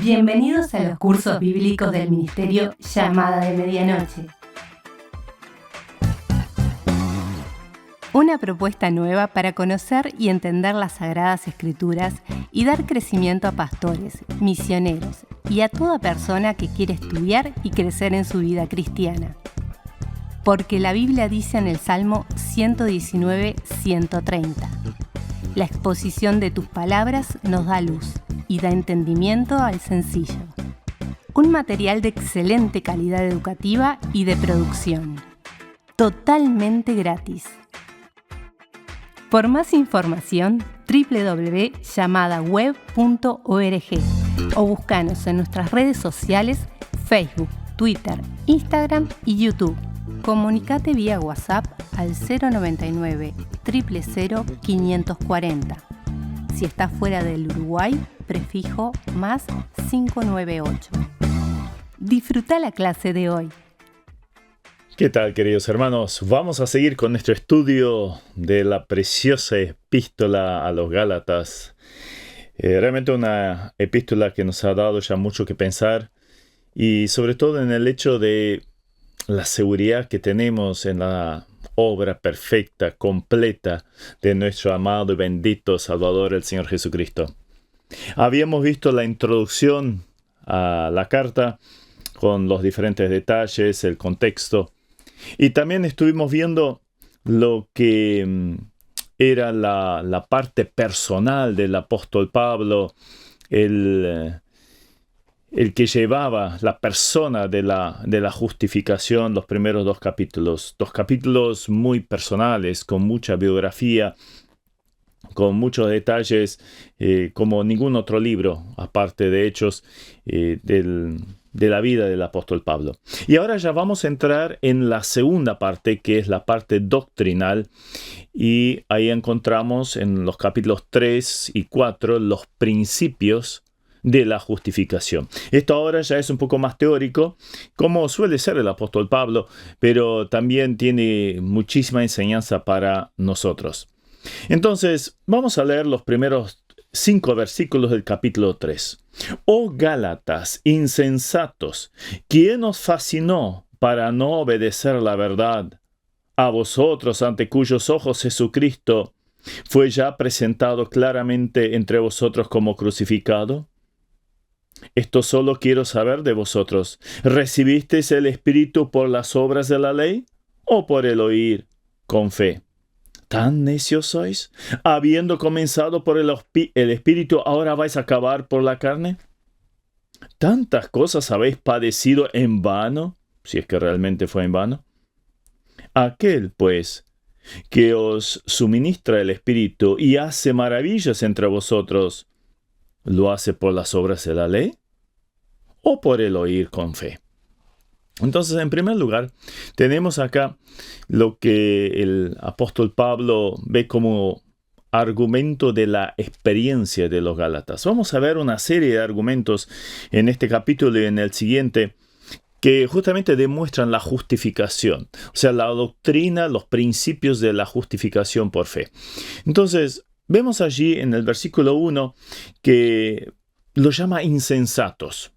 Bienvenidos a los cursos bíblicos del Ministerio Llamada de Medianoche. Una propuesta nueva para conocer y entender las Sagradas Escrituras y dar crecimiento a pastores, misioneros y a toda persona que quiere estudiar y crecer en su vida cristiana. Porque la Biblia dice en el Salmo 119:130: la exposición de tus palabras nos da luz y da entendimiento al sencillo. Un material de excelente calidad educativa y de producción. Totalmente gratis. Por más información, www.llamadaweb.org o búscanos en nuestras redes sociales, Facebook, Twitter, Instagram y YouTube. Comunicate vía WhatsApp al 099 000 540. Si estás fuera del Uruguay, prefijo más 598. Disfruta la clase de hoy. ¿Qué tal, queridos hermanos? Vamos a seguir con nuestro estudio de la preciosa epístola a los Gálatas. Realmente una epístola que nos ha dado ya mucho que pensar, y sobre todo en el hecho de la seguridad que tenemos en la obra perfecta, completa de nuestro amado y bendito Salvador, el Señor Jesucristo. Habíamos visto la introducción a la carta con los diferentes detalles, el contexto, y también estuvimos viendo lo que era la parte personal del apóstol Pablo, el que llevaba la persona de la justificación, los primeros dos capítulos muy personales, con mucha biografía, con muchos detalles, como ningún otro libro, aparte de Hechos, de la vida del apóstol Pablo. Y ahora ya vamos a entrar en la segunda parte, que es la parte doctrinal, y ahí encontramos en los capítulos 3 y 4 los principios de la justificación. Esto ahora ya es un poco más teórico, como suele ser el apóstol Pablo, pero también tiene muchísima enseñanza para nosotros. Entonces, vamos a leer los primeros 5 versículos del capítulo 3. Oh Gálatas, insensatos, ¿quién os fascinó para no obedecer la verdad? A vosotros, ante cuyos ojos Jesucristo fue ya presentado claramente entre vosotros como crucificado. Esto solo quiero saber de vosotros. ¿Recibisteis el Espíritu por las obras de la ley o por el oír con fe? ¿Tan necios sois? Habiendo comenzado por el Espíritu, ¿ahora vais a acabar por la carne? ¿Tantas cosas habéis padecido en vano? Si es que realmente fue en vano. Aquel, pues, que os suministra el Espíritu y hace maravillas entre vosotros, ¿lo hace por las obras de la ley o por el oír con fe? Entonces, en primer lugar, tenemos acá lo que el apóstol Pablo ve como argumento de la experiencia de los Gálatas. Vamos a ver una serie de argumentos en este capítulo y en el siguiente que justamente demuestran la justificación, o sea, la doctrina, los principios de la justificación por fe. Entonces, vemos allí en el versículo 1 que lo llama insensatos.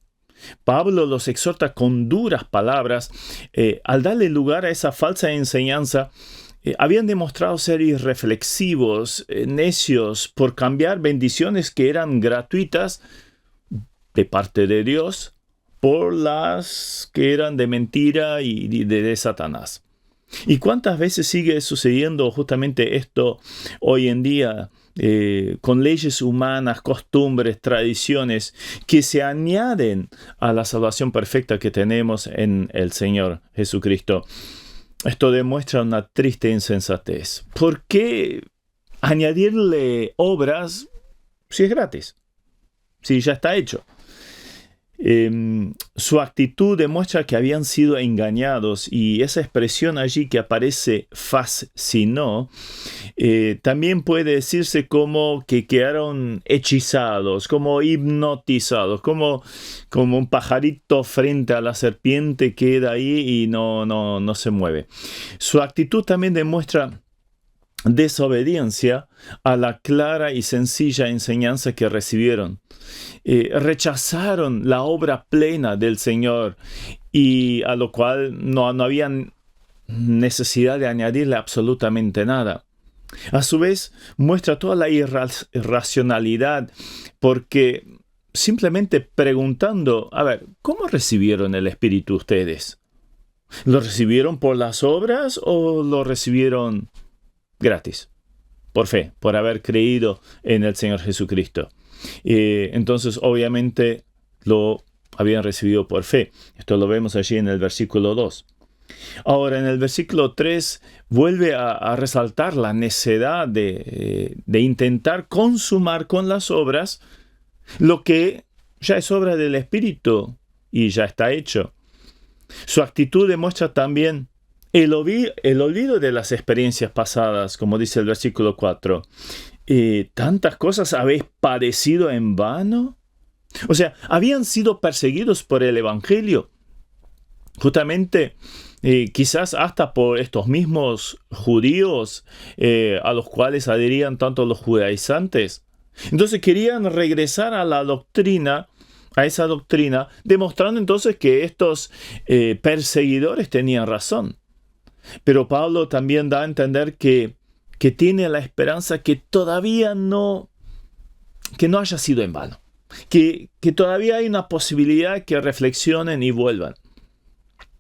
Pablo los exhorta con duras palabras. Al darle lugar a esa falsa enseñanza, habían demostrado ser irreflexivos, necios, por cambiar bendiciones que eran gratuitas de parte de Dios por las que eran de mentira y de Satanás. ¿Y cuántas veces sigue sucediendo justamente esto hoy en día? Con leyes humanas, costumbres, tradiciones que se añaden a la salvación perfecta que tenemos en el Señor Jesucristo. Esto demuestra una triste insensatez. ¿Por qué añadirle obras si es gratis? Si ya está hecho. Su actitud demuestra que habían sido engañados, y esa expresión allí que aparece fascinó, también puede decirse como que quedaron hechizados, como hipnotizados, como un pajarito frente a la serpiente queda ahí y no se mueve. Su actitud también demuestra desobediencia a la clara y sencilla enseñanza que recibieron. Rechazaron la obra plena del Señor y a lo cual no había necesidad de añadirle absolutamente nada. A su vez, muestra toda la irracionalidad porque simplemente preguntando, a ver, ¿cómo recibieron el Espíritu ustedes? ¿Lo recibieron por las obras o lo recibieron gratis? Por fe, por haber creído en el Señor Jesucristo. Entonces, obviamente, lo habían recibido por fe. Esto lo vemos allí en el versículo 2. Ahora, en el versículo 3, vuelve a resaltar la necedad de intentar consumar con las obras lo que ya es obra del Espíritu y ya está hecho. Su actitud demuestra también el olvido de las experiencias pasadas, como dice el versículo 4. ¿Tantas cosas habéis padecido en vano? O sea, habían sido perseguidos por el Evangelio. Justamente, quizás hasta por estos mismos judíos a los cuales adherían tanto los judaizantes. Entonces querían regresar a la doctrina, a esa doctrina, demostrando entonces que estos perseguidores tenían razón. Pero Pablo también da a entender que tiene la esperanza que todavía no haya sido en vano, que todavía hay una posibilidad que reflexionen y vuelvan.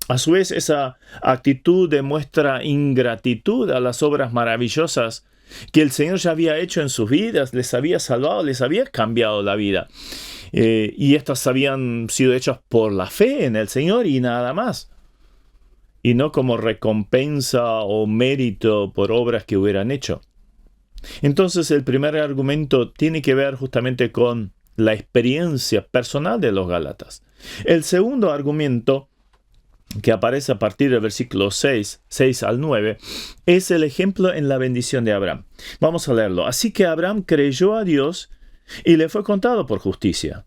A su vez, esa actitud demuestra ingratitud a las obras maravillosas que el Señor ya había hecho en sus vidas, les había salvado, les había cambiado la vida. Y estas habían sido hechas por la fe en el Señor y nada más. Y no como recompensa o mérito por obras que hubieran hecho. Entonces el primer argumento tiene que ver justamente con la experiencia personal de los Gálatas. El segundo argumento, que aparece a partir del versículo 6 al 9, es el ejemplo en la bendición de Abraham. Vamos a leerlo. Así que Abraham creyó a Dios y le fue contado por justicia.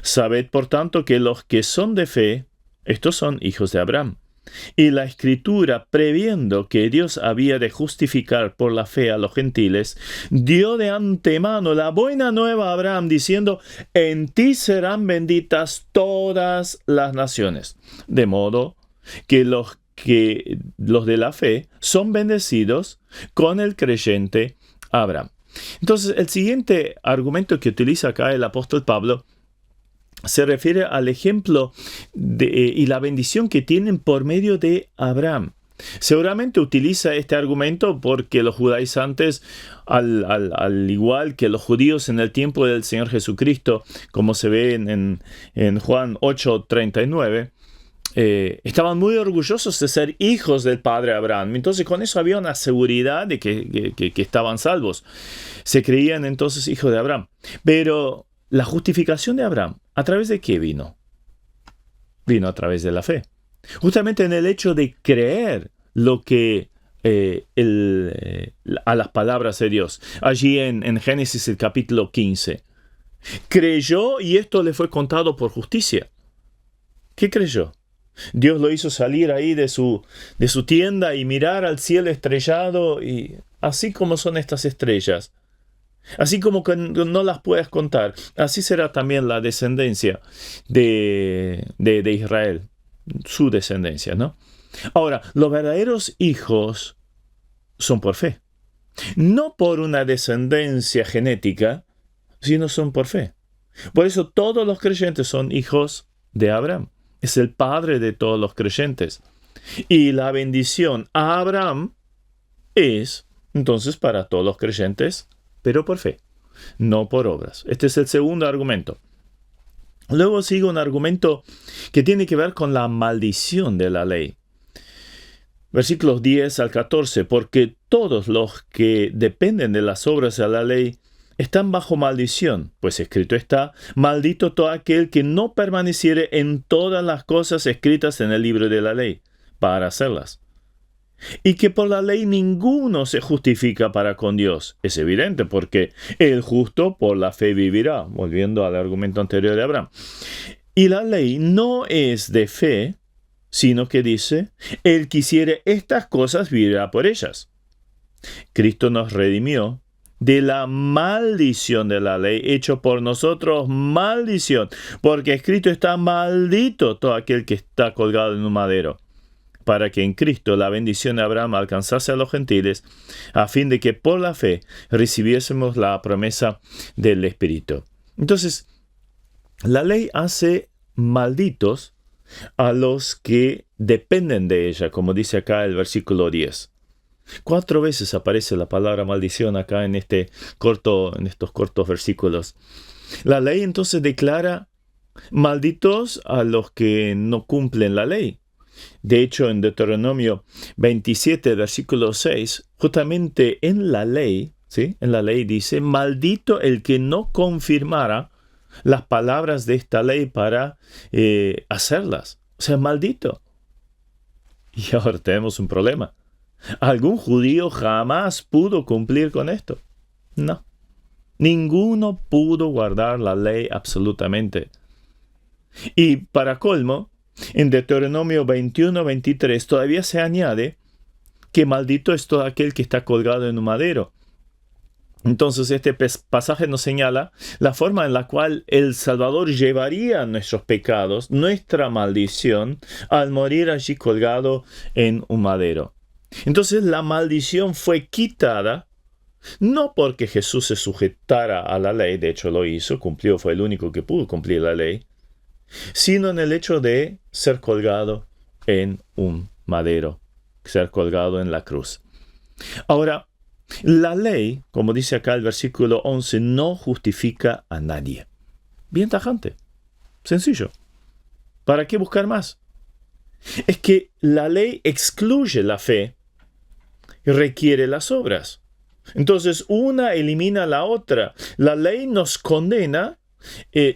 Sabed, por tanto, que los que son de fe, estos son hijos de Abraham. Y la Escritura, previendo que Dios había de justificar por la fe a los gentiles, dio de antemano la buena nueva a Abraham, diciendo: en ti serán benditas todas las naciones. De modo que los de la fe son bendecidos con el creyente Abraham. Entonces, el siguiente argumento que utiliza acá el apóstol Pablo se refiere al ejemplo y la bendición que tienen por medio de Abraham. Seguramente utiliza este argumento porque los judaizantes, al igual que los judíos en el tiempo del Señor Jesucristo, como se ve en Juan 8:39, estaban muy orgullosos de ser hijos del padre Abraham. Entonces con eso había una seguridad de que estaban salvos. Se creían entonces hijos de Abraham. Pero la justificación de Abraham, ¿a través de qué vino? Vino a través de la fe. Justamente en el hecho de creer lo que a las palabras de Dios. Allí en Génesis el capítulo 15. Creyó y esto le fue contado por justicia. ¿Qué creyó? Dios lo hizo salir ahí de su tienda y mirar al cielo estrellado, y así como son estas estrellas, así como que no las puedes contar, así será también la descendencia de Israel, su descendencia, ¿no? Ahora, los verdaderos hijos son por fe, no por una descendencia genética, sino son por fe. Por eso todos los creyentes son hijos de Abraham. Es el padre de todos los creyentes. Y la bendición a Abraham es, entonces, para todos los creyentes, pero por fe, no por obras. Este es el segundo argumento. Luego sigue un argumento que tiene que ver con la maldición de la ley. Versículos 10 al 14. Porque todos los que dependen de las obras de la ley están bajo maldición, pues escrito está: maldito todo aquel que no permaneciere en todas las cosas escritas en el libro de la ley, para hacerlas. Y que por la ley ninguno se justifica para con Dios. Es evidente, porque el justo por la fe vivirá, volviendo al argumento anterior de Abraham. Y la ley no es de fe, sino que dice: el que hiciere estas cosas vivirá por ellas. Cristo nos redimió de la maldición de la ley, hecho por nosotros maldición, porque escrito está: maldito todo aquel que está colgado en un madero, para que en Cristo la bendición de Abraham alcanzase a los gentiles, a fin de que por la fe recibiésemos la promesa del Espíritu. Entonces, la ley hace malditos a los que dependen de ella, como dice acá el versículo 10. 4 veces aparece la palabra maldición acá en estos cortos versículos. La ley entonces declara malditos a los que no cumplen la ley. De hecho, en Deuteronomio 27, versículo 6, justamente en la ley, ¿sí? En la ley dice: maldito el que no confirmara las palabras de esta ley para hacerlas. O sea, maldito. Y ahora tenemos un problema. ¿Algún judío jamás pudo cumplir con esto? No. Ninguno pudo guardar la ley absolutamente. Y para colmo, en Deuteronomio 21-23 todavía se añade que maldito es todo aquel que está colgado en un madero. Entonces este pasaje nos señala la forma en la cual el Salvador llevaría nuestros pecados, nuestra maldición, al morir allí colgado en un madero. Entonces la maldición fue quitada, no porque Jesús se sujetara a la ley, de hecho lo hizo, cumplió, fue el único que pudo cumplir la ley, sino en el hecho de ser colgado en un madero, ser colgado en la cruz. Ahora, la ley, como dice acá el versículo 11, no justifica a nadie. Bien tajante, sencillo. ¿Para qué buscar más? Es que la ley excluye la fe y requiere las obras. Entonces, una elimina la otra. La ley nos condena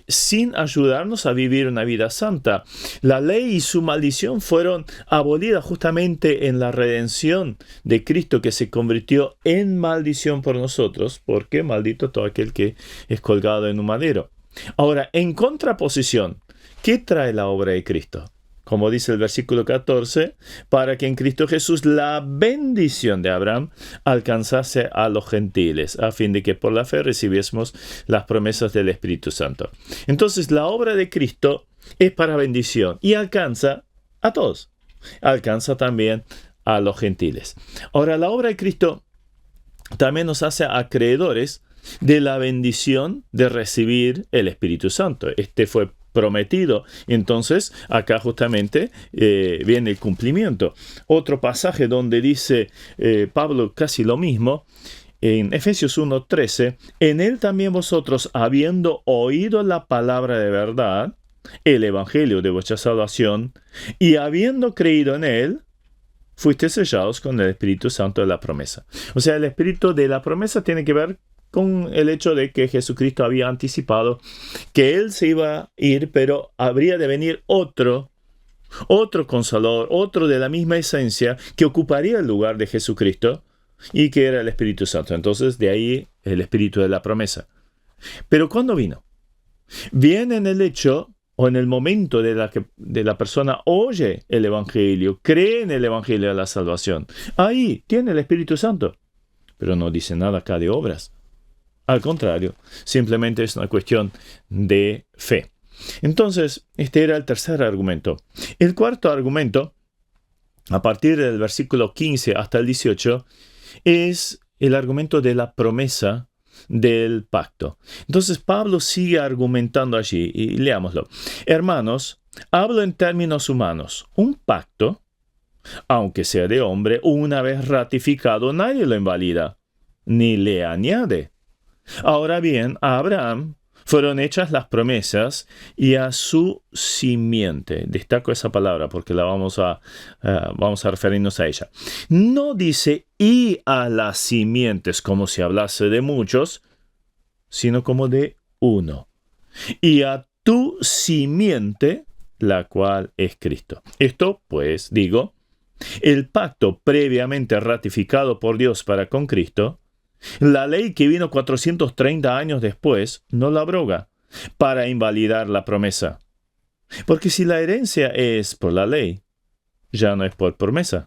sin ayudarnos a vivir una vida santa. La ley y su maldición fueron abolidas justamente en la redención de Cristo, que se convirtió en maldición por nosotros, porque maldito todo aquel que es colgado en un madero. Ahora, en contraposición, ¿qué trae la obra de Cristo? Como dice el versículo 14, para que en Cristo Jesús la bendición de Abraham alcanzase a los gentiles, a fin de que por la fe recibiésemos las promesas del Espíritu Santo. Entonces, la obra de Cristo es para bendición y alcanza a todos. Alcanza también a los gentiles. Ahora, la obra de Cristo también nos hace acreedores de la bendición de recibir el Espíritu Santo. Este fue prometido. Entonces, acá justamente viene el cumplimiento. Otro pasaje donde dice Pablo casi lo mismo, en Efesios 1:13, en él también vosotros, habiendo oído la palabra de verdad, el evangelio de vuestra salvación, y habiendo creído en él, fuiste sellados con el Espíritu Santo de la promesa. O sea, el Espíritu de la promesa tiene que ver con el hecho de que Jesucristo había anticipado que Él se iba a ir, pero habría de venir otro Consolador, otro de la misma esencia, que ocuparía el lugar de Jesucristo y que era el Espíritu Santo. Entonces, de ahí el Espíritu de la promesa. Pero ¿cuándo vino? Viene en el hecho o en el momento de la persona oye el Evangelio, cree en el Evangelio de la salvación. Ahí tiene el Espíritu Santo. Pero no dice nada acá de obras. Al contrario, simplemente es una cuestión de fe. Entonces, este era el tercer argumento. El cuarto argumento, a partir del versículo 15 hasta el 18, es el argumento de la promesa del pacto. Entonces, Pablo sigue argumentando allí, y leámoslo. Hermanos, hablo en términos humanos. Un pacto, aunque sea de hombre, una vez ratificado, nadie lo invalida, ni le añade. Ahora bien, a Abraham fueron hechas las promesas y a su simiente. Destaco esa palabra porque vamos a referirnos a ella. No dice y a las simientes como si hablase de muchos, sino como de uno. Y a tu simiente, la cual es Cristo. Esto, pues, digo, el pacto previamente ratificado por Dios para con Cristo, la ley que vino 430 años después no la abroga para invalidar la promesa. Porque si la herencia es por la ley, ya no es por promesa.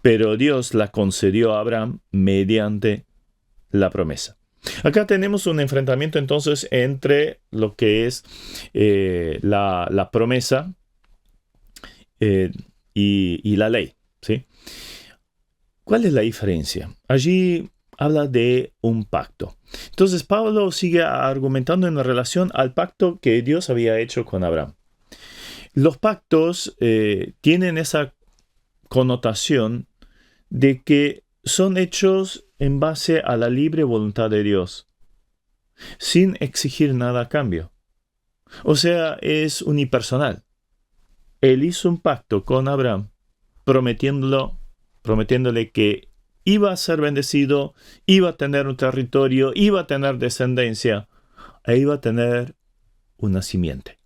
pero Dios la concedió a Abraham mediante la promesa. Acá tenemos un enfrentamiento entonces entre lo que es la promesa y la ley, ¿sí? ¿Cuál es la diferencia? Allí habla de un pacto. Entonces Pablo sigue argumentando en relación al pacto que Dios había hecho con Abraham. Los pactos tienen esa connotación de que son hechos en base a la libre voluntad de Dios, sin exigir nada a cambio. O sea, es unipersonal. Él hizo un pacto con Abraham, prometiéndole que iba a ser bendecido, iba a tener un territorio, iba a tener descendencia, e iba a tener una simiente.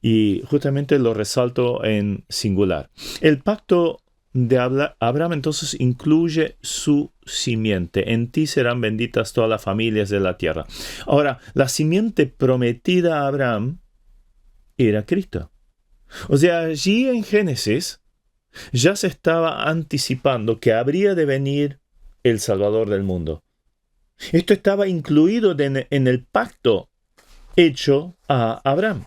Y justamente lo resalto en singular. El pacto de Abraham entonces incluye su simiente. En ti serán benditas todas las familias de la tierra. Ahora, la simiente prometida a Abraham era Cristo. O sea, allí en Génesis ya se estaba anticipando que habría de venir el Salvador del mundo. Esto estaba incluido en el pacto hecho a Abraham.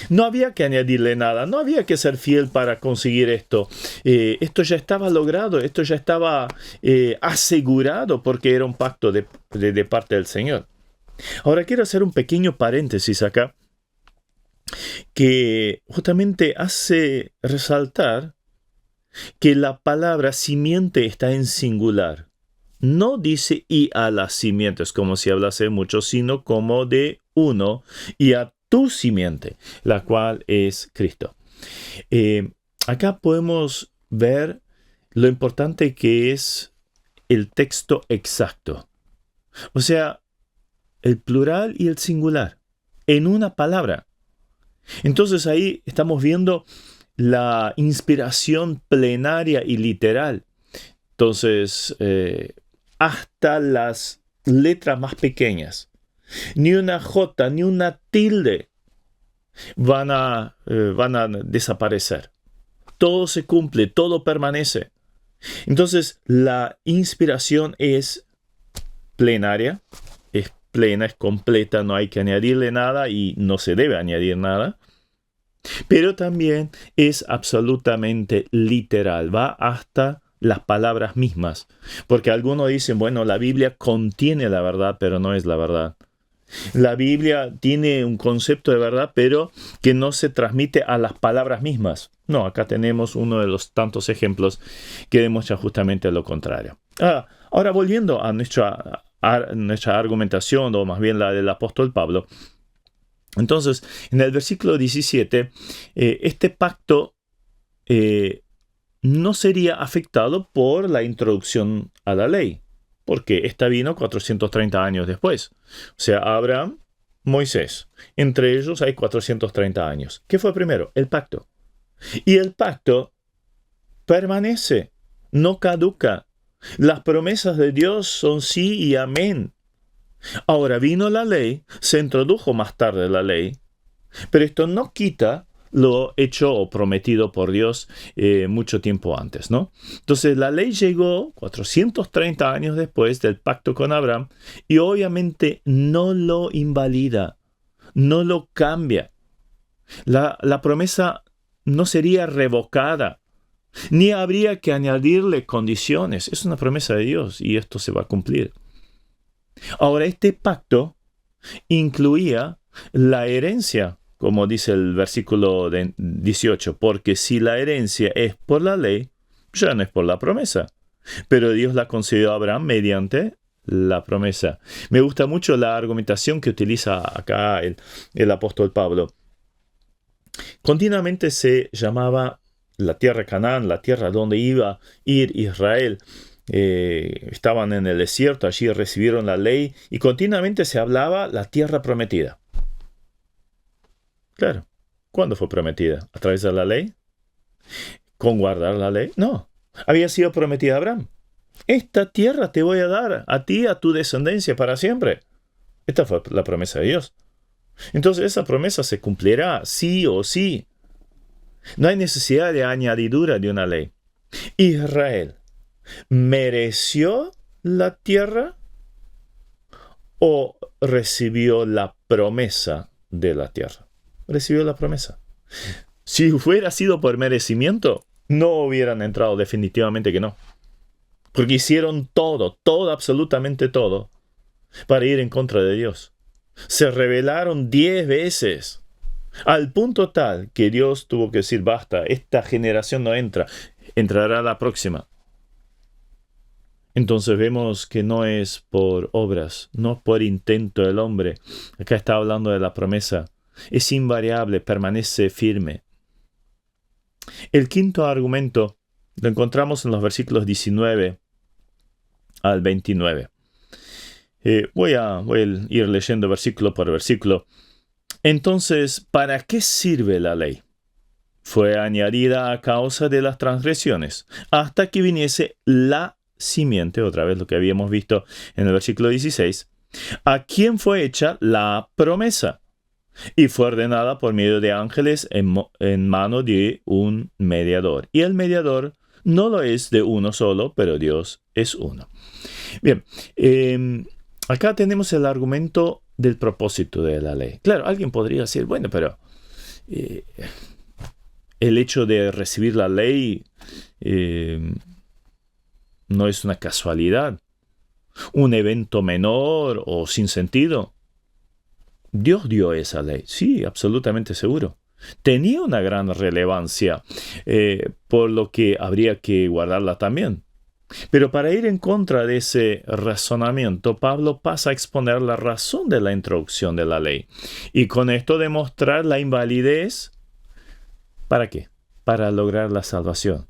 No había que añadirle nada, no había que ser fiel para conseguir esto. Esto ya estaba logrado, esto ya estaba asegurado porque era un pacto de parte del Señor. Ahora quiero hacer un pequeño paréntesis acá que justamente hace resaltar que la palabra simiente está en singular. No dice y a las simientes como si hablase mucho, sino como de uno y a tu simiente, la cual es Cristo. Acá podemos ver lo importante que es el texto exacto. O sea, el plural y el singular en una palabra. Entonces ahí estamos viendo la inspiración plenaria y literal. Entonces, hasta las letras más pequeñas. Ni una J, ni una tilde van a desaparecer. Todo se cumple, todo permanece. Entonces, la inspiración es plenaria, es plena, es completa, no hay que añadirle nada y no se debe añadir nada. Pero también es absolutamente literal, va hasta las palabras mismas. Porque algunos dicen, bueno, la Biblia contiene la verdad, pero no es la verdad. La Biblia tiene un concepto de verdad, pero que no se transmite a las palabras mismas. No, acá tenemos uno de los tantos ejemplos que demuestra justamente lo contrario. Ahora volviendo a nuestra argumentación, o más bien la del apóstol Pablo. Entonces, en el versículo 17, este pacto no sería afectado por la introducción a la ley, porque esta vino 430 años después. O sea, Abraham, Moisés. Entre ellos hay 430 años. ¿Qué fue primero? El pacto. Y el pacto permanece, no caduca. Las promesas de Dios son sí y amén. Ahora vino la ley, se introdujo más tarde la ley, pero esto no quita lo hecho o prometido por Dios mucho tiempo antes, ¿no? Entonces la ley llegó 430 años después del pacto con Abraham y obviamente no lo invalida, no lo cambia. La promesa no sería revocada, ni habría que añadirle condiciones. Es una promesa de Dios y esto se va a cumplir. Ahora, este pacto incluía la herencia, como dice el versículo 18, porque si la herencia es por la ley, ya no es por la promesa. Pero Dios la concedió a Abraham mediante la promesa. Me gusta mucho la argumentación que utiliza acá el apóstol Pablo. Continuamente se llamaba la tierra Canaán, la tierra donde iba a ir Israel. Estaban en el desierto, allí recibieron la ley y continuamente se hablaba la tierra prometida. Claro, ¿cuándo fue prometida? ¿A través de la ley? ¿Con guardar la ley? No, había sido prometida a Abraham. Esta tierra te voy a dar a ti, a tu descendencia para siempre. Esta fue la promesa de Dios. Entonces esa promesa se cumplirá sí o sí. No hay necesidad de añadidura de una ley. ¿Israel mereció la tierra o recibió la promesa de la tierra? Recibió la promesa. Si hubiera sido por merecimiento, no hubieran entrado, definitivamente que no. Porque hicieron todo, absolutamente todo, para ir en contra de Dios. Se rebelaron 10 veces, al punto tal que Dios tuvo que decir, basta, esta generación no entra, entrará la próxima. Entonces vemos que no es por obras, no por intento del hombre. Acá está hablando de la promesa. Es invariable, permanece firme. El quinto argumento lo encontramos en los versículos 19 al 29. Voy a ir leyendo versículo por versículo. Entonces, ¿para qué sirve la ley? Fue añadida a causa de las transgresiones, hasta que viniese la simiente, otra vez lo que habíamos visto en el versículo 16, a quien fue hecha la promesa, y fue ordenada por medio de ángeles en mano de un mediador. Y el mediador no lo es de uno solo, pero Dios es uno. Bien, acá tenemos el argumento del propósito de la ley. Claro, alguien podría decir, bueno, pero el hecho de recibir la ley no es una casualidad, un evento menor o sin sentido. Dios dio esa ley, sí, absolutamente seguro. Tenía una gran relevancia, por lo que habría que guardarla también. Pero para ir en contra de ese razonamiento, Pablo pasa a exponer la razón de la introducción de la ley. Y con esto demostrar la invalidez. ¿Para qué? Para lograr la salvación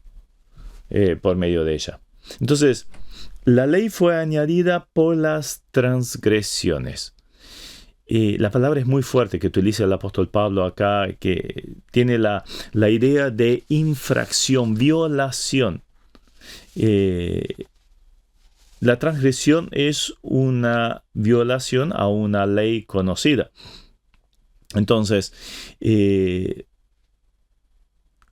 por medio de ella. Entonces, la ley fue añadida por las transgresiones. La palabra es muy fuerte que utiliza el apóstol Pablo acá, que tiene la idea de infracción, violación. La transgresión es una violación a una ley conocida. Entonces,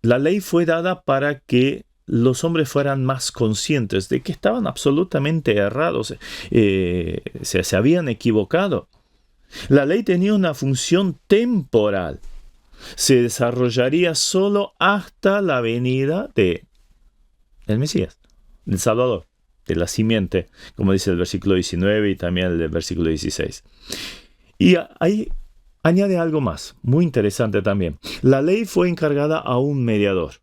la ley fue dada para que los hombres fueran más conscientes de que estaban absolutamente errados, se habían equivocado. La ley tenía una función temporal. Se desarrollaría solo hasta la venida del Mesías, del Salvador, de la simiente, como dice el versículo 19 y también el versículo 16. Y ahí añade algo más, muy interesante también. La ley fue encargada a un mediador.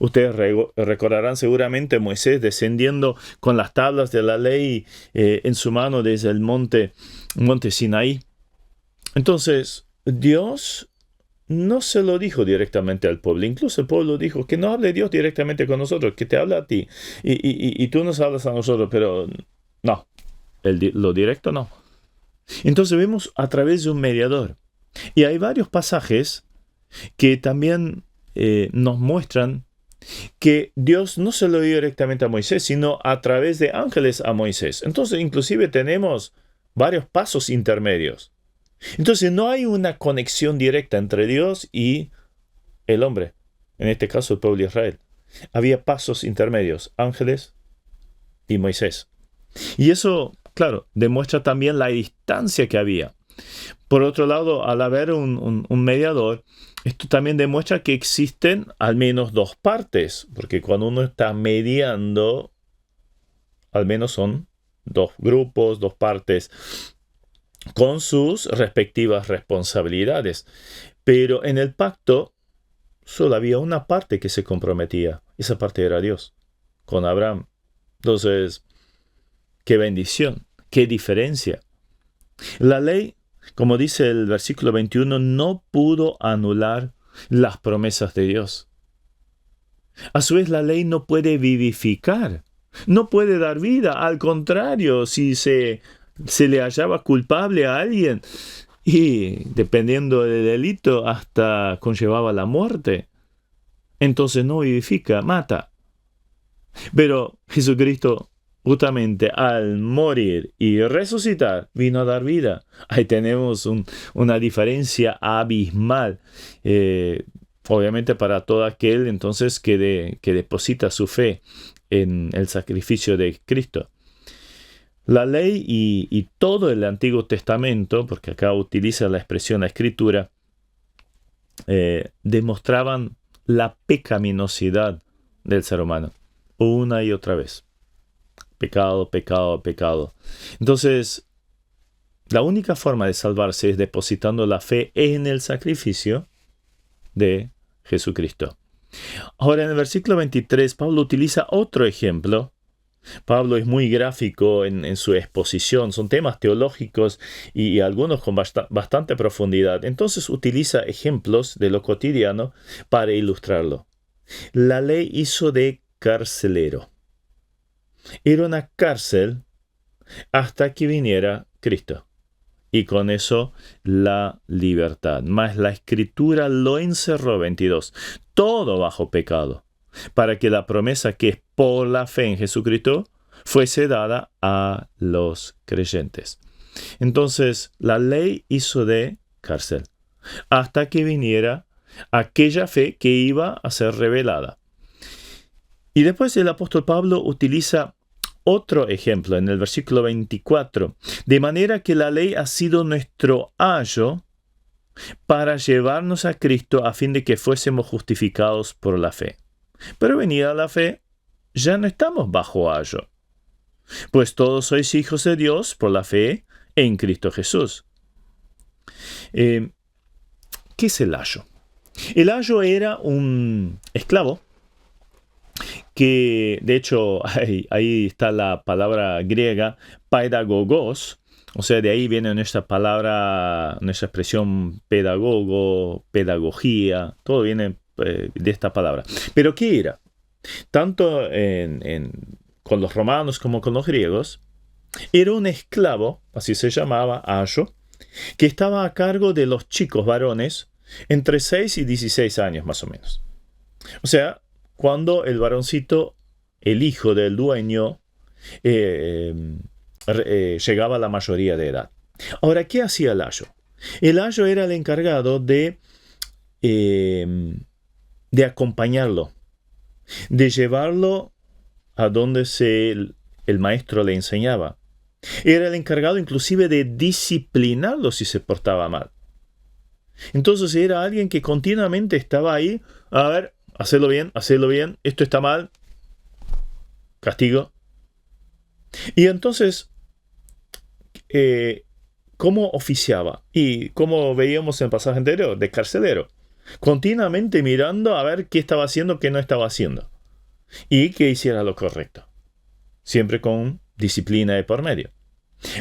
Ustedes recordarán seguramente Moisés descendiendo con las tablas de la ley en su mano desde el monte Sinaí. Entonces, Dios no se lo dijo directamente al pueblo. Incluso el pueblo dijo que no hable Dios directamente con nosotros, que te habla a ti. Y tú nos hablas a nosotros, pero no, lo directo no. Entonces vemos a través de un mediador. Y hay varios pasajes que también nos muestran que Dios no se lo dio directamente a Moisés, sino a través de ángeles a Moisés. Entonces, inclusive tenemos varios pasos intermedios. Entonces, no hay una conexión directa entre Dios y el hombre, en este caso el pueblo de Israel. Había pasos intermedios, ángeles y Moisés. Y eso, claro, demuestra también la distancia que había. Por otro lado, al haber un mediador, esto también demuestra que existen al menos dos partes, porque cuando uno está mediando, al menos son dos grupos, dos partes, con sus respectivas responsabilidades. Pero en el pacto solo había una parte que se comprometía. Esa parte era Dios, con Abraham. Entonces, qué bendición, qué diferencia. La ley, como dice el versículo 21, no pudo anular las promesas de Dios. A su vez, la ley no puede vivificar, no puede dar vida. Al contrario, si se le hallaba culpable a alguien y, dependiendo del delito, hasta conllevaba la muerte, entonces no vivifica, mata. Pero Jesucristo, justamente al morir y resucitar, vino a dar vida. Ahí tenemos una diferencia abismal. obviamente para todo aquel entonces que deposita su fe en el sacrificio de Cristo. La ley y todo el Antiguo Testamento, porque acá utiliza la expresión la Escritura, demostraban la pecaminosidad del ser humano, una y otra vez. Pecado, pecado, pecado. Entonces, la única forma de salvarse es depositando la fe en el sacrificio de Jesucristo. Ahora, en el versículo 23, Pablo utiliza otro ejemplo. Pablo es muy gráfico en su exposición, son temas teológicos y algunos con bastante profundidad. Entonces utiliza ejemplos de lo cotidiano para ilustrarlo. La ley hizo de carcelero. Era una cárcel hasta que viniera Cristo. Y con eso la libertad. Mas la Escritura lo encerró, 22, todo bajo pecado, para que la promesa que es por la fe en Jesucristo fuese dada a los creyentes. Entonces, la ley hizo de cárcel hasta que viniera aquella fe que iba a ser revelada. Y después el apóstol Pablo utiliza otro ejemplo en el versículo 24, de manera que la ley ha sido nuestro ayo para llevarnos a Cristo a fin de que fuésemos justificados por la fe. Pero venida la fe, ya no estamos bajo ayo, pues todos sois hijos de Dios por la fe en Cristo Jesús. ¿Qué es el ayo? El ayo era un esclavo que, de hecho, ahí está la palabra griega pedagogos, o sea, de ahí viene nuestra palabra, nuestra expresión pedagogo, pedagogía, todo viene de esta palabra. ¿Pero qué era? Tanto con los romanos como con los griegos, era un esclavo, así se llamaba, ayo, que estaba a cargo de los chicos varones entre 6 y 16 años más o menos. O sea, cuando el varoncito, el hijo del dueño, llegaba a la mayoría de edad. Ahora, ¿qué hacía el ayo? El ayo era el encargado de acompañarlo, de llevarlo a donde el maestro le enseñaba. Era el encargado inclusive de disciplinarlo si se portaba mal. Entonces era alguien que continuamente estaba ahí, a ver, hacedlo bien, esto está mal, castigo. Y entonces, ¿cómo oficiaba? Y como veíamos en el pasaje anterior, de carcelero, continuamente mirando a ver qué estaba haciendo, qué no estaba haciendo, y que hiciera lo correcto, siempre con disciplina de por medio.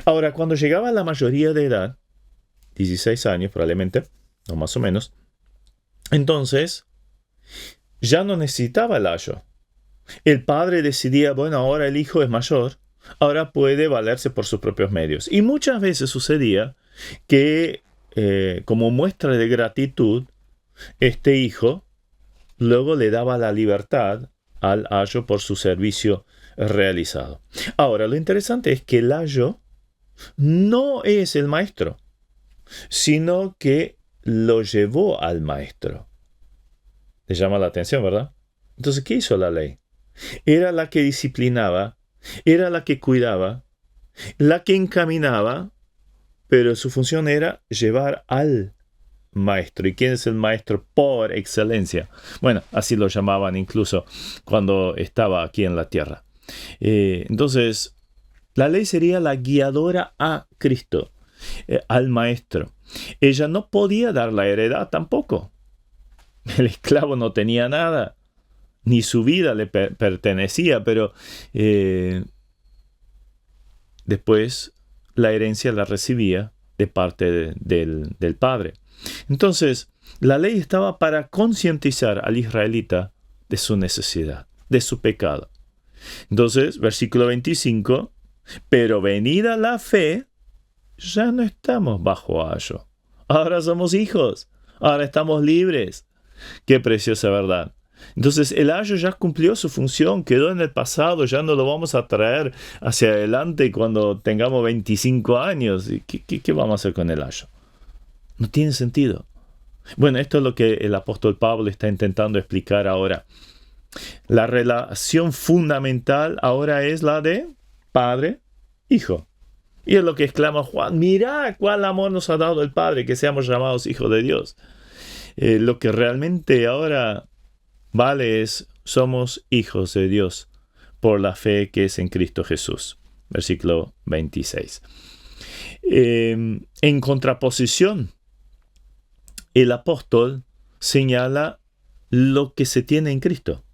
Ahora, cuando llegaba a la mayoría de edad, 16 años probablemente, o más o menos, entonces ya no necesitaba el ayo. El padre decidía, bueno, ahora el hijo es mayor, ahora puede valerse por sus propios medios. Y muchas veces sucedía que, como muestra de gratitud, este hijo luego le daba la libertad al ayo por su servicio realizado. Ahora, lo interesante es que el ayo no es el maestro, sino que lo llevó al maestro. ¿Le llama la atención, verdad? Entonces, ¿qué hizo la ley? Era la que disciplinaba, era la que cuidaba, la que encaminaba, pero su función era llevar al maestro. ¿Y quién es el maestro por excelencia? Bueno, así lo llamaban incluso cuando estaba aquí en la tierra. Entonces, la ley sería la guiadora a Cristo, al maestro. Ella no podía dar la heredad tampoco. El esclavo no tenía nada, ni su vida le pertenecía, pero después la herencia la recibía de parte del padre. Entonces, la ley estaba para concientizar al israelita de su necesidad, de su pecado. Entonces, versículo 25, pero venida la fe, ya no estamos bajo ayo. Ahora somos hijos, ahora estamos libres. Qué preciosa verdad. Entonces el ayo ya cumplió su función, quedó en el pasado, ya no lo vamos a traer hacia adelante cuando tengamos 25 años. ¿Qué vamos a hacer con el ayo? No tiene sentido. Bueno, esto es lo que el apóstol Pablo está intentando explicar ahora. La relación fundamental ahora es la de padre-hijo. Y es lo que exclama Juan: mira cuál amor nos ha dado el Padre, que seamos llamados hijos de Dios. Lo que realmente ahora vale es: somos hijos de Dios por la fe que es en Cristo Jesús. Versículo 26. En contraposición, el apóstol señala lo que se tiene en Cristo.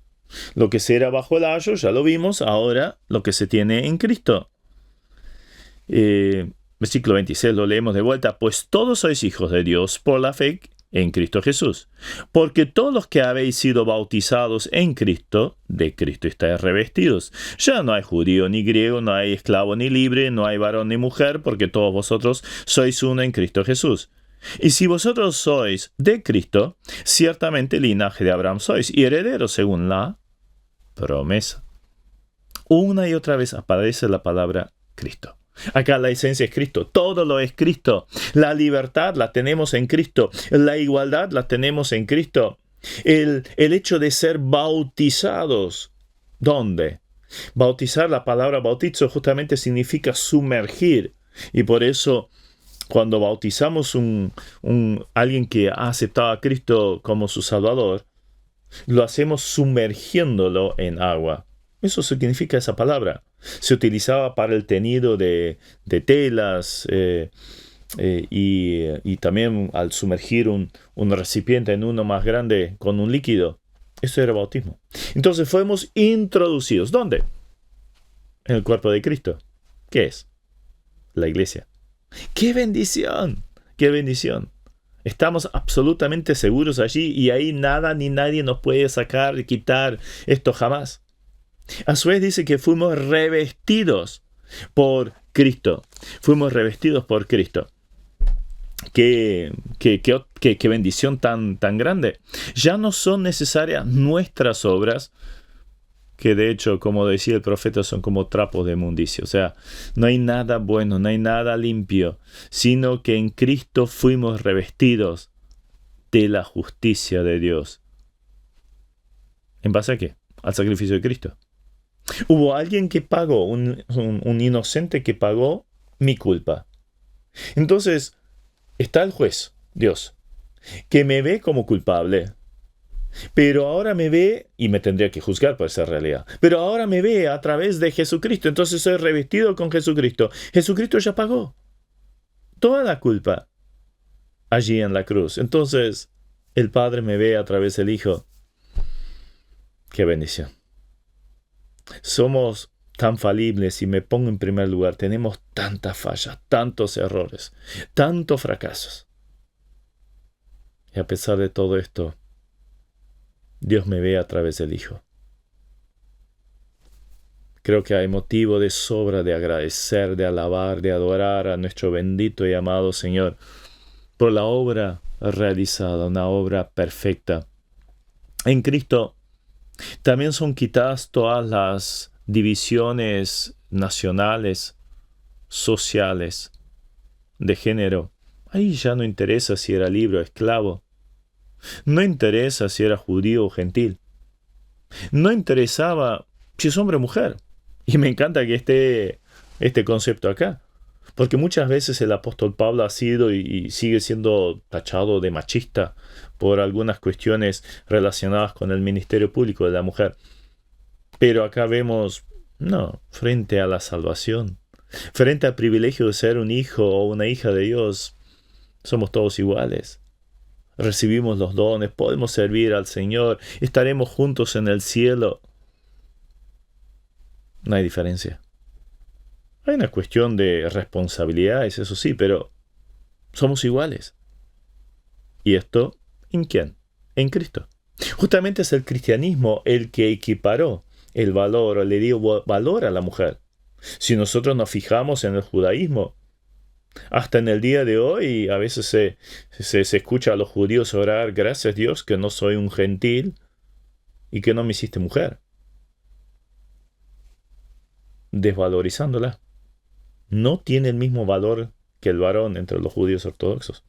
Lo que se era bajo el ayo, ya lo vimos, ahora lo que se tiene en Cristo. Versículo 26, lo leemos de vuelta. Pues todos sois hijos de Dios por la fe en Cristo Jesús. Porque todos los que habéis sido bautizados en Cristo, de Cristo estáis revestidos. Ya no hay judío ni griego, no hay esclavo ni libre, no hay varón ni mujer, porque todos vosotros sois uno en Cristo Jesús. Y si vosotros sois de Cristo, ciertamente linaje de Abraham sois, y herederos según la promesa. Una y otra vez aparece la palabra Cristo. Acá la esencia es Cristo, todo lo es Cristo. La libertad la tenemos en Cristo, la igualdad la tenemos en Cristo. El hecho de ser bautizados, ¿dónde? Bautizar, la palabra bautizo justamente significa sumergir, y por eso cuando bautizamos alguien que ha aceptado a Cristo como su Salvador, lo hacemos sumergiéndolo en agua. Eso significa esa palabra. Se utilizaba para el teñido de telas y también al sumergir un recipiente en uno más grande con un líquido. Eso era bautismo. Entonces fuimos introducidos. ¿Dónde? En el cuerpo de Cristo. ¿Qué es? La iglesia. ¡Qué bendición! ¡Qué bendición! Estamos absolutamente seguros allí y ahí nada ni nadie nos puede sacar y quitar esto jamás. A su vez dice que fuimos revestidos por Cristo. Fuimos revestidos por Cristo. Qué bendición tan grande. Ya no son necesarias nuestras obras, que de hecho, como decía el profeta, son como trapos de inmundicia. O sea, no hay nada bueno, no hay nada limpio, sino que en Cristo fuimos revestidos de la justicia de Dios. ¿En base a qué? Al sacrificio de Cristo. Hubo alguien que pagó, un inocente que pagó mi culpa. Entonces, está el juez, Dios, que me ve como culpable. Pero ahora me ve, y me tendría que juzgar por esa realidad, pero ahora me ve a través de Jesucristo. Entonces soy revestido con Jesucristo. Jesucristo ya pagó toda la culpa allí en la cruz. Entonces el Padre me ve a través del Hijo. ¡Qué bendición! Somos tan falibles, y me pongo en primer lugar. Tenemos tantas fallas, tantos errores, tantos fracasos. Y a pesar de todo esto, Dios me ve a través del Hijo. Creo que hay motivo de sobra de agradecer, de alabar, de adorar a nuestro bendito y amado Señor por la obra realizada, una obra perfecta. En Cristo también son quitadas todas las divisiones nacionales, sociales, de género. Ahí ya no interesa si era libre o esclavo. No interesa si era judío o gentil. No interesaba si es hombre o mujer. Y me encanta que esté este concepto acá, porque muchas veces el apóstol Pablo ha sido y sigue siendo tachado de machista por algunas cuestiones relacionadas con el ministerio público de la mujer. Pero acá vemos, no, frente a la salvación, frente al privilegio de ser un hijo o una hija de Dios, somos todos iguales. Recibimos los dones, podemos servir al Señor, estaremos juntos en el cielo. No hay diferencia. Hay una cuestión de responsabilidades, eso sí, pero somos iguales. ¿Y esto en quién? En Cristo. Justamente es el cristianismo el que equiparó el valor, o le dio valor a la mujer. Si nosotros nos fijamos en el judaísmo, hasta en el día de hoy, a veces se escucha a los judíos orar: gracias Dios que no soy un gentil y que no me hiciste mujer. Desvalorizándola. No tiene el mismo valor que el varón entre los judíos ortodoxos.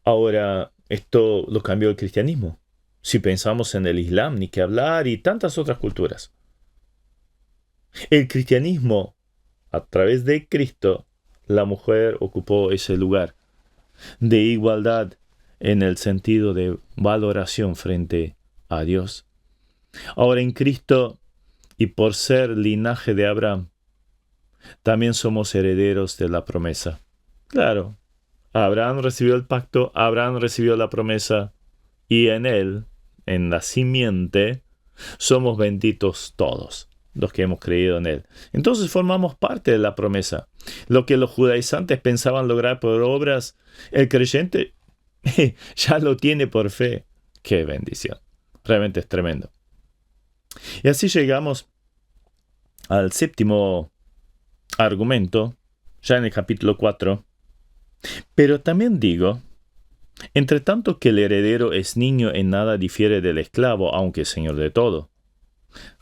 Ahora, esto lo cambió el cristianismo. Si pensamos en el Islam, ni que hablar, y tantas otras culturas. El cristianismo, a través de Cristo, la mujer ocupó ese lugar de igualdad en el sentido de valoración frente a Dios. Ahora en Cristo, y por ser linaje de Abraham, también somos herederos de la promesa. Claro, Abraham recibió el pacto, Abraham recibió la promesa, y en él, en la simiente, somos benditos todos los que hemos creído en él. Entonces formamos parte de la promesa. Lo que los judaizantes pensaban lograr por obras, el creyente ya lo tiene por fe. ¡Qué bendición! Realmente es tremendo. Y así llegamos al séptimo argumento, ya en el capítulo 4. Pero también digo, entre tanto que el heredero es niño, en nada difiere del esclavo, aunque es señor de todo.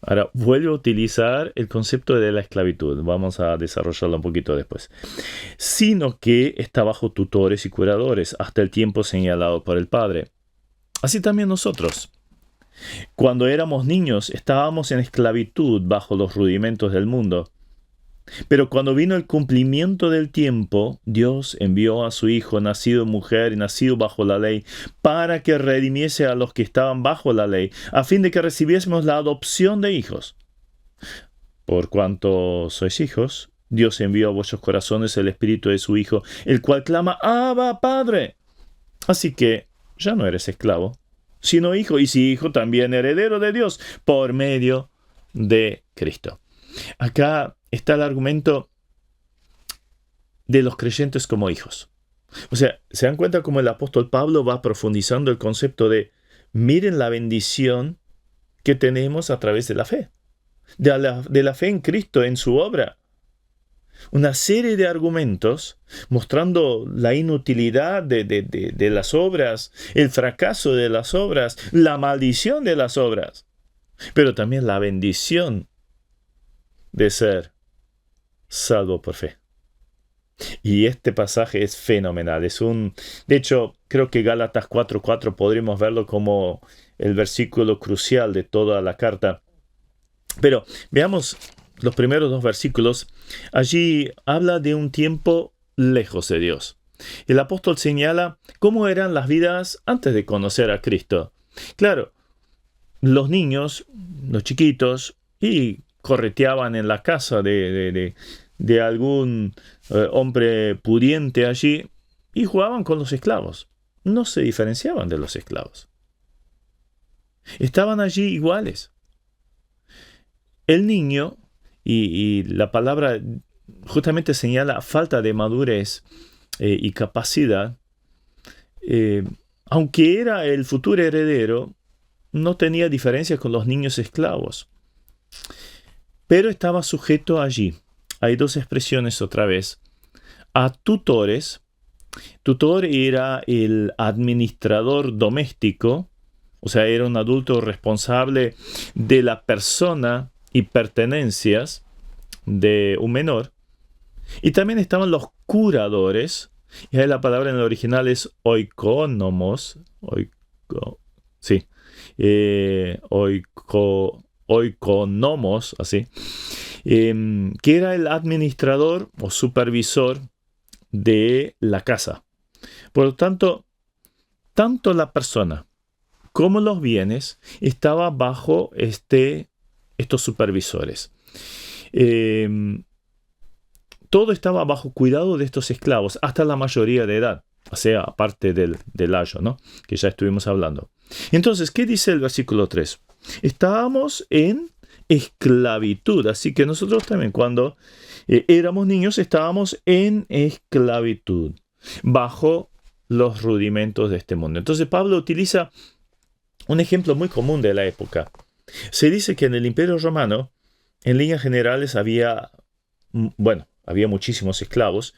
Ahora, vuelvo a utilizar el concepto de la esclavitud. Vamos a desarrollarlo un poquito después. Sino que está bajo tutores y curadores hasta el tiempo señalado por el Padre. Así también nosotros. Cuando éramos niños, estábamos en esclavitud bajo los rudimentos del mundo. Pero cuando vino el cumplimiento del tiempo, Dios envió a su Hijo, nacido mujer y nacido bajo la ley, para que redimiese a los que estaban bajo la ley, a fin de que recibiésemos la adopción de hijos. Por cuanto sois hijos, Dios envió a vuestros corazones el Espíritu de su Hijo, el cual clama, Abba, Padre. Así que ya no eres esclavo, sino hijo, y si hijo, también heredero de Dios, por medio de Cristo. Acá está el argumento de los creyentes como hijos. O sea, ¿se dan cuenta cómo el apóstol Pablo va profundizando el concepto de miren la bendición que tenemos a través de la fe? De la fe en Cristo, en su obra. Una serie de argumentos mostrando la inutilidad de las obras, el fracaso de las obras, la maldición de las obras, pero también la bendición de ser salvo por fe. Y este pasaje es fenomenal. De hecho, creo que Gálatas 4:4 podríamos verlo como el versículo crucial de toda la carta. Pero veamos los primeros dos versículos. Allí habla de un tiempo lejos de Dios. El apóstol señala cómo eran las vidas antes de conocer a Cristo. Claro, los niños, los chiquitos, y correteaban en la casa de algún hombre pudiente allí y jugaban con los esclavos. No se diferenciaban de los esclavos. Estaban allí iguales. El niño, y la palabra justamente señala falta de madurez y capacidad, aunque era el futuro heredero, no tenía diferencias con los niños esclavos. Pero estaba sujeto allí. Hay dos expresiones otra vez. A tutores. Tutor era el administrador doméstico, o sea, era un adulto responsable de la persona y pertenencias de un menor. Y también estaban los curadores. Y ahí la palabra en el original es oikonomos. Oikonomos, así, que era el administrador o supervisor de la casa. Por lo tanto, tanto la persona como los bienes estaban bajo estos supervisores. Todo estaba bajo cuidado de estos esclavos hasta la mayoría de edad, o sea, aparte del ayo, ¿no? Que ya estuvimos hablando. Entonces, ¿qué dice el versículo 3? Estábamos en esclavitud, así que nosotros también cuando éramos niños estábamos en esclavitud, bajo los rudimentos de este mundo. Entonces Pablo utiliza un ejemplo muy común de la época. Se dice que en el Imperio Romano, en líneas generales, había muchísimos esclavos.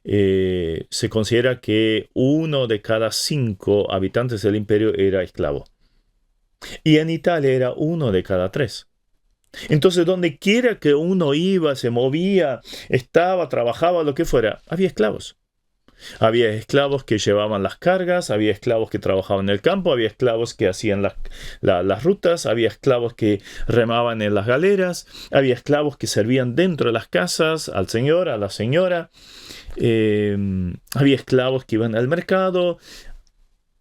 Se considera que 1 de cada 5 habitantes del imperio era esclavo. Y en Italia era 1 de cada 3. Entonces, donde quiera que uno iba, se movía, estaba, trabajaba, lo que fuera, había esclavos. Había esclavos que llevaban las cargas, había esclavos que trabajaban en el campo, había esclavos que hacían las rutas, había esclavos que remaban en las galeras, había esclavos que servían dentro de las casas al señor, a la señora, había esclavos que iban al mercado,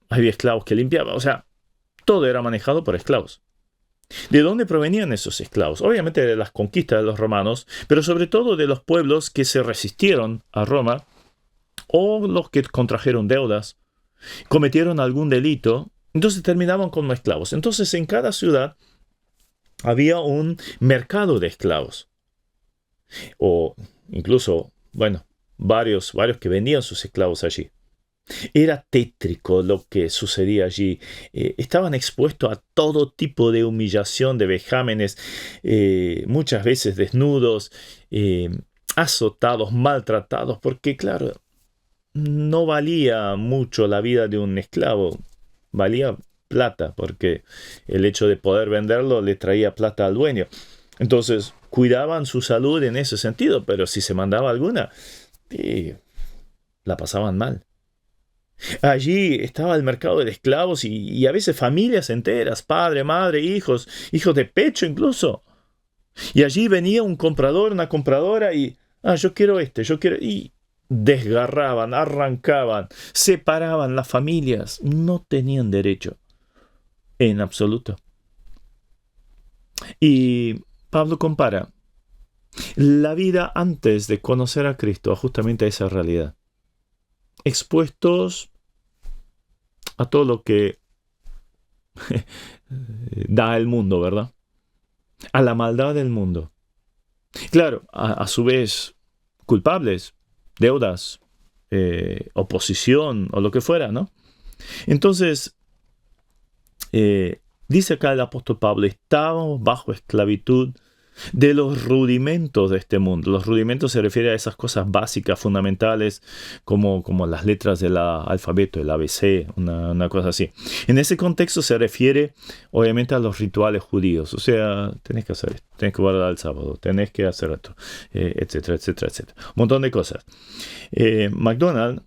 había esclavos que limpiaban, o sea, todo era manejado por esclavos. ¿De dónde provenían esos esclavos? Obviamente de las conquistas de los romanos, pero sobre todo de los pueblos que se resistieron a Roma, o los que contrajeron deudas, cometieron algún delito, entonces terminaban como esclavos. Entonces en cada ciudad había un mercado de esclavos. O incluso, varios que vendían sus esclavos allí. Era tétrico lo que sucedía allí. Estaban expuestos a todo tipo de humillación, de vejámenes, muchas veces desnudos, azotados, maltratados, porque claro, no valía mucho la vida de un esclavo, valía plata, porque el hecho de poder venderlo le traía plata al dueño. Entonces, cuidaban su salud en ese sentido, pero si se mandaba alguna, la pasaban mal. Allí estaba el mercado de esclavos y a veces familias enteras, padre, madre, hijos de pecho incluso. Y allí venía un comprador, una compradora y, yo quiero y desgarraban, arrancaban, separaban las familias. No tenían derecho en absoluto. Y Pablo compara la vida antes de conocer a Cristo justamente a esa realidad. Expuestos a todo lo que da el mundo, ¿verdad? A la maldad del mundo. Claro, a su vez, culpables, deudas, oposición o lo que fuera, ¿no? Entonces, dice acá el apóstol Pablo, estábamos bajo esclavitud de los rudimentos de este mundo. Los rudimentos se refiere a esas cosas básicas, fundamentales, como las letras del alfabeto, el ABC, una cosa así. En ese contexto se refiere, obviamente, a los rituales judíos. O sea, tenés que hacer esto, tenés que guardar el sábado, tenés que hacer esto, etcétera, etcétera, etcétera. Un montón de cosas. MacDonald,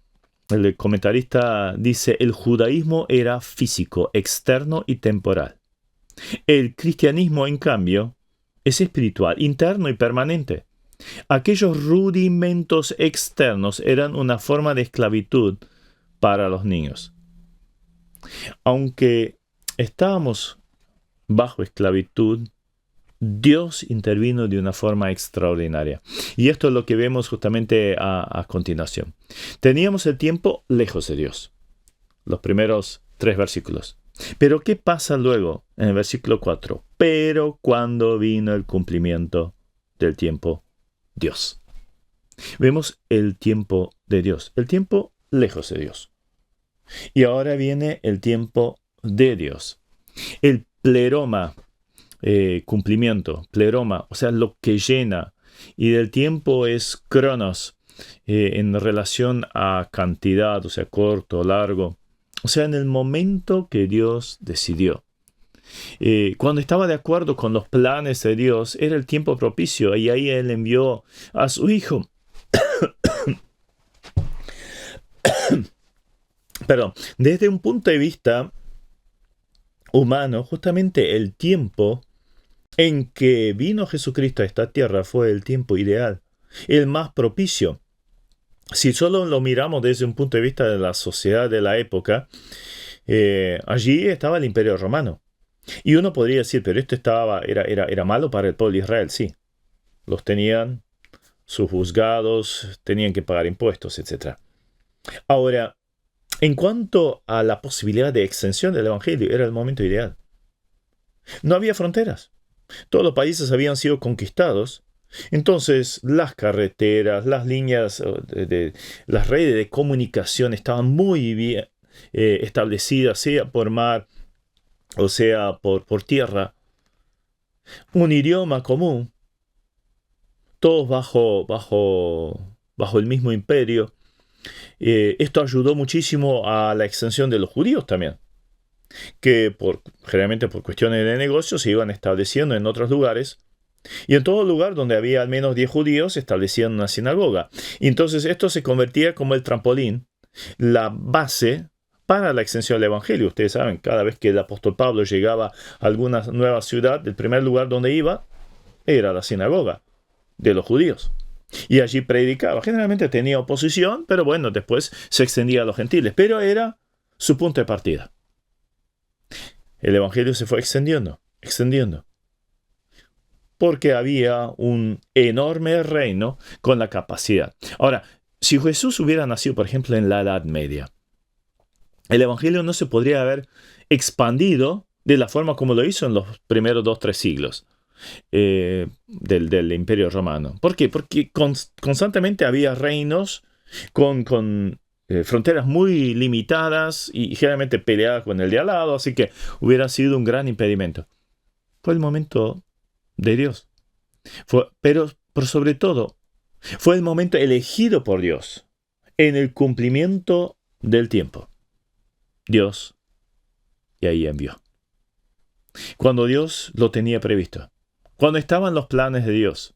el comentarista, dice, el judaísmo era físico, externo y temporal. El cristianismo, en cambio, es espiritual, interno y permanente. Aquellos rudimentos externos eran una forma de esclavitud para los niños. Aunque estábamos bajo esclavitud, Dios intervino de una forma extraordinaria. Y esto es lo que vemos justamente a continuación. Teníamos el tiempo lejos de Dios. Los primeros 3 versículos. Pero ¿qué pasa luego en el versículo 4? Pero cuando vino el cumplimiento del tiempo, Dios. Vemos el tiempo de Dios, el tiempo lejos de Dios. Y ahora viene el tiempo de Dios. El pleroma, cumplimiento, pleroma, o sea, lo que llena. Y del tiempo es cronos, en relación a cantidad, o sea, corto, largo. O sea, en el momento que Dios decidió. Cuando estaba de acuerdo con los planes de Dios, era el tiempo propicio. Y ahí Él envió a su Hijo. Perdón. Desde un punto de vista humano, justamente el tiempo en que vino Jesucristo a esta tierra fue el tiempo ideal, el más propicio. Si solo lo miramos desde un punto de vista de la sociedad de la época, allí estaba el Imperio Romano. Y uno podría decir, pero esto era malo para el pueblo de Israel, sí. Los tenían, sus juzgados, tenían que pagar impuestos, etc. Ahora, en cuanto a la posibilidad de extensión del Evangelio, era el momento ideal. No había fronteras. Todos los países habían sido conquistados. Entonces, las carreteras, las líneas, las redes de comunicación estaban muy bien establecidas, sea por mar o sea por tierra. Un idioma común, todos bajo el mismo imperio. Esto ayudó muchísimo a la extensión de los judíos también, que generalmente por cuestiones de negocio se iban estableciendo en otros lugares Y en todo lugar donde había al menos 10 judíos establecían una sinagoga. Y entonces esto se convertía como el trampolín, la base para la extensión del Evangelio. Ustedes saben, cada vez que el apóstol Pablo llegaba a alguna nueva ciudad, el primer lugar donde iba era la sinagoga de los judíos. Y allí predicaba. Generalmente tenía oposición, pero bueno, después se extendía a los gentiles. Pero era su punto de partida. El Evangelio se fue extendiendo. Porque había un enorme reino con la capacidad. Ahora, si Jesús hubiera nacido, por ejemplo, en la Edad Media, el Evangelio no se podría haber expandido de la forma como lo hizo en los primeros 2-3 siglos del Imperio Romano. ¿Por qué? Porque constantemente había reinos con fronteras muy limitadas y generalmente peleadas con el de al lado, así que hubiera sido un gran impedimento. Fue el momento de Dios. Pero sobre todo, fue el momento elegido por Dios en el cumplimiento del tiempo. Dios, y ahí envió. Cuando Dios lo tenía previsto, cuando estaban los planes de Dios,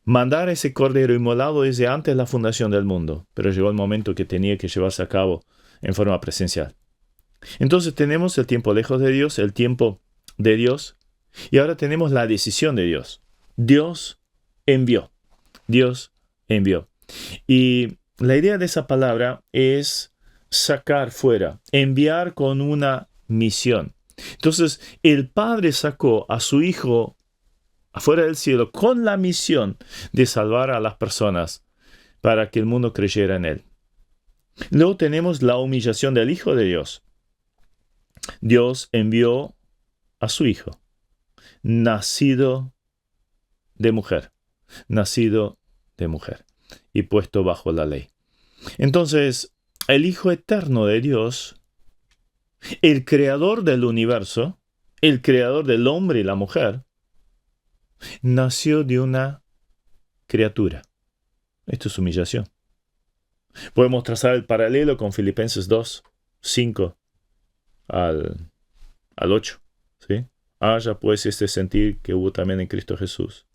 mandar ese cordero inmolado desde antes de la fundación del mundo, pero llegó el momento que tenía que llevarse a cabo en forma presencial. Entonces tenemos el tiempo lejos de Dios, el tiempo de Dios, y ahora tenemos la decisión de Dios. Dios envió. Dios envió. Y la idea de esa palabra es sacar fuera, enviar con una misión. Entonces, el Padre sacó a su Hijo afuera del cielo con la misión de salvar a las personas para que el mundo creyera en Él. Luego tenemos la humillación del Hijo de Dios. Dios envió a su Hijo, nacido de mujer, y puesto bajo la ley. Entonces, el Hijo eterno de Dios, el creador del universo, el creador del hombre y la mujer, nació de una criatura. Esto es humillación. Podemos trazar el paralelo con Filipenses 2, 5 al 8. ¿Sí? Haya pues este sentir que hubo también en Cristo Jesús,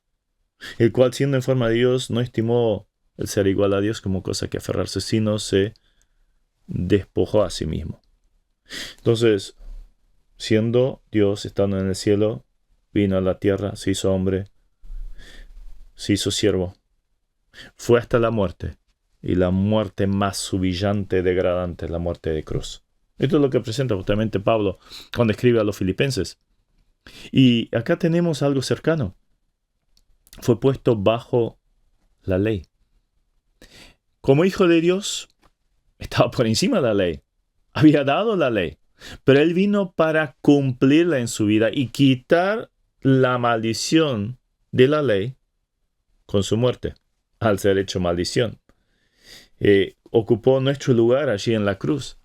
el cual siendo en forma de Dios no estimó el ser igual a Dios como cosa que aferrarse, sino se despojó a sí mismo. Entonces, siendo Dios, estando en el cielo, vino a la tierra, se hizo hombre, se hizo siervo, fue hasta la muerte, y la muerte más humillante y degradante, la muerte de cruz. Esto es lo que presenta justamente Pablo cuando escribe a los filipenses. Y acá tenemos algo cercano. Fue puesto bajo la ley. Como hijo de Dios, estaba por encima de la ley. Había dado la ley. Pero Él vino para cumplirla en su vida y quitar la maldición de la ley con su muerte, al ser hecho maldición. Ocupó nuestro lugar allí en la cruz.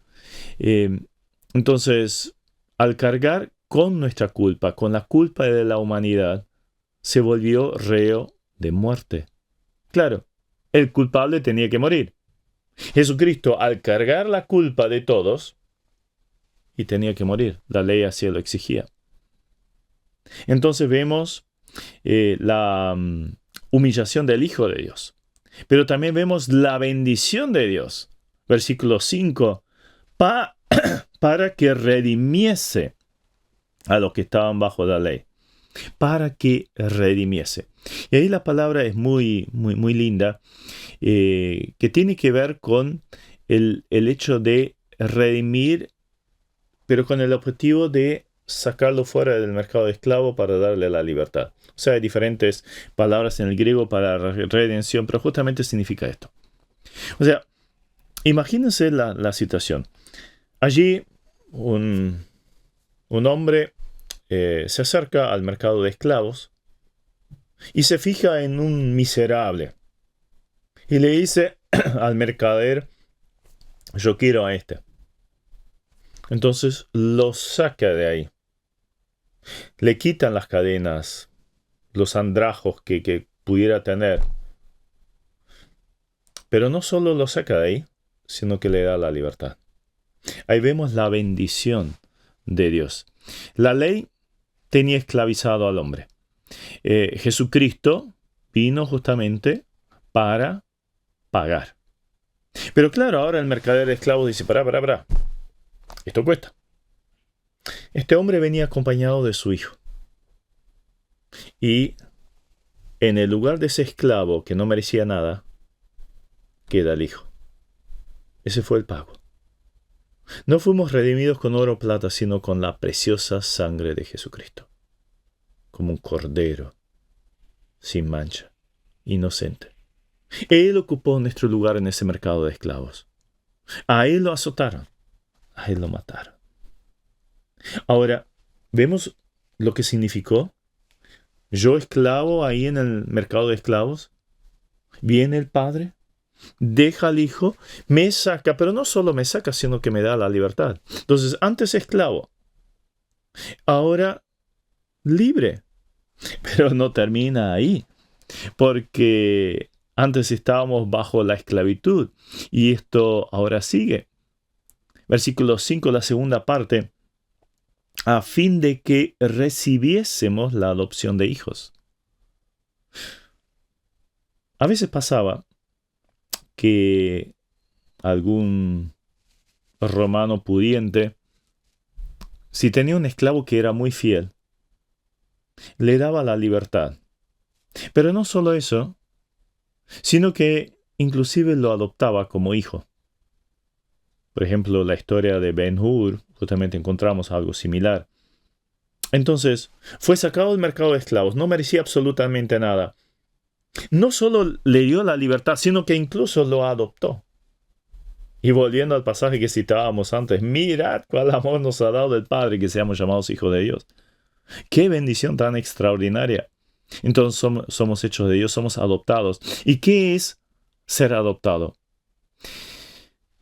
Entonces, al cargar con nuestra culpa, con la culpa de la humanidad, se volvió reo de muerte. Claro, el culpable tenía que morir. Jesucristo, al cargar la culpa de todos, y tenía que morir. La ley así lo exigía. Entonces vemos la humillación del Hijo de Dios. Pero también vemos la bendición de Dios. Versículo 5. Para que redimiese a los que estaban bajo la ley. Para que redimiese. Y ahí la palabra es muy linda, que tiene que ver con el hecho de redimir, pero con el objetivo de sacarlo fuera del mercado de esclavo para darle la libertad. O sea, hay diferentes palabras en el griego para redención, pero justamente significa esto. O sea, imagínense la situación. Allí un hombre se acerca al mercado de esclavos y se fija en un miserable y le dice al mercader: yo quiero a este. Entonces lo saca de ahí. Le quitan las cadenas, los andrajos que pudiera tener. Pero no solo lo saca de ahí, sino que le da la libertad. Ahí vemos la bendición de Dios. La ley tenía esclavizado al hombre. Jesucristo vino justamente para pagar. Pero claro, ahora el mercader de esclavos dice, pará, esto cuesta. Este hombre venía acompañado de su hijo. Y en el lugar de ese esclavo que no merecía nada, queda el hijo. Ese fue el pago. No fuimos redimidos con oro o plata, sino con la preciosa sangre de Jesucristo. Como un cordero, sin mancha, inocente. Él ocupó nuestro lugar en ese mercado de esclavos. A él lo azotaron, a él lo mataron. Ahora, ¿vemos lo que significó? Yo esclavo ahí en el mercado de esclavos. Viene el padre, deja al hijo, me saca, pero no solo me saca, sino que me da la libertad. Entonces, antes esclavo, ahora libre. Pero no termina ahí, porque antes estábamos bajo la esclavitud y esto ahora sigue. Versículo 5, la segunda parte, a fin de que recibiésemos la adopción de hijos. A veces pasaba que algún romano pudiente, si tenía un esclavo que era muy fiel, le daba la libertad. Pero no solo eso, sino que inclusive lo adoptaba como hijo. Por ejemplo, la historia de Ben-Hur, justamente encontramos algo similar. Entonces, fue sacado del mercado de esclavos, no merecía absolutamente nada. No solo le dio la libertad, sino que incluso lo adoptó. Y volviendo al pasaje que citábamos antes, mirad cuál amor nos ha dado el Padre que seamos llamados hijos de Dios. ¡Qué bendición tan extraordinaria! Entonces somos hechos de Dios, somos adoptados. ¿Y qué es ser adoptado?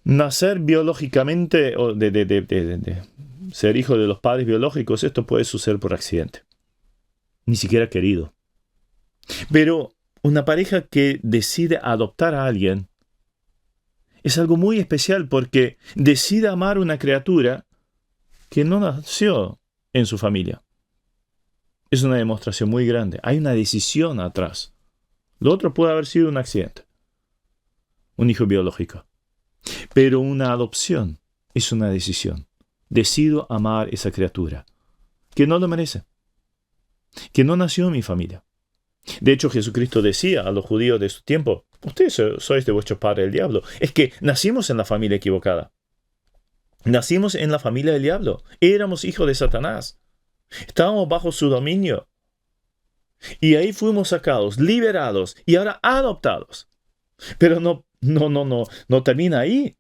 Nacer biológicamente o de ser hijo de los padres biológicos, esto puede suceder por accidente. Ni siquiera querido. Pero una pareja que decide adoptar a alguien es algo muy especial porque decide amar una criatura que no nació en su familia. Es una demostración muy grande. Hay una decisión atrás. Lo otro puede haber sido un accidente. Un hijo biológico. Pero una adopción es una decisión. Decido amar esa criatura que no lo merece. Que no nació en mi familia. De hecho, Jesucristo decía a los judíos de su tiempo, ustedes sois de vuestro padre el diablo. Es que nacimos en la familia equivocada. Nacimos en la familia del diablo. Éramos hijos de Satanás. Estábamos bajo su dominio. Y ahí fuimos sacados, liberados y ahora adoptados. Pero no termina ahí.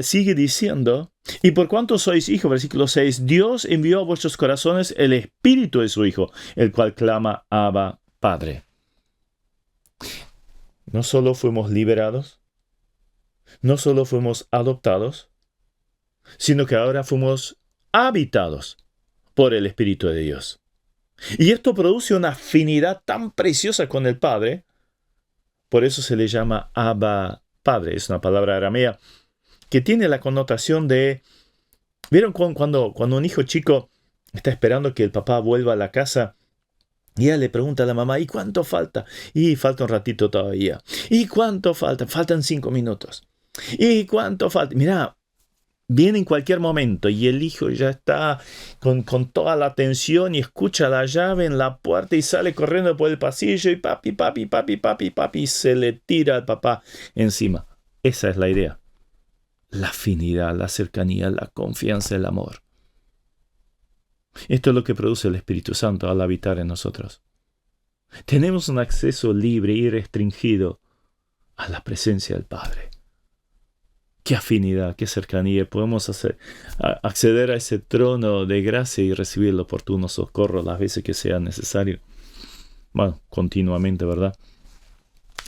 Sigue diciendo, y por cuanto sois hijos, versículo 6, Dios envió a vuestros corazones el espíritu de su Hijo, el cual clama, Abba, Padre. No solo fuimos liberados, no solo fuimos adoptados, sino que ahora fuimos habitados por el Espíritu de Dios. Y esto produce una afinidad tan preciosa con el Padre, por eso se le llama Abba, Padre. Es una palabra aramea que tiene la connotación de... ¿Vieron cuando un hijo chico está esperando que el papá vuelva a la casa? Y ella le pregunta a la mamá, ¿y cuánto falta? Y falta un ratito todavía. ¿Y cuánto falta? Faltan 5 minutos. ¿Y cuánto falta? Mira, viene en cualquier momento y el hijo ya está con toda la atención y escucha la llave en la puerta y sale corriendo por el pasillo y papi, se le tira al papá encima. Esa es la idea. La afinidad, la cercanía, la confianza, el amor. Esto es lo que produce el Espíritu Santo al habitar en nosotros. Tenemos un acceso libre y restringido a la presencia del Padre. Qué afinidad, qué cercanía. Podemos acceder a ese trono de gracia y recibir el oportuno socorro las veces que sea necesario. Bueno, continuamente, ¿verdad?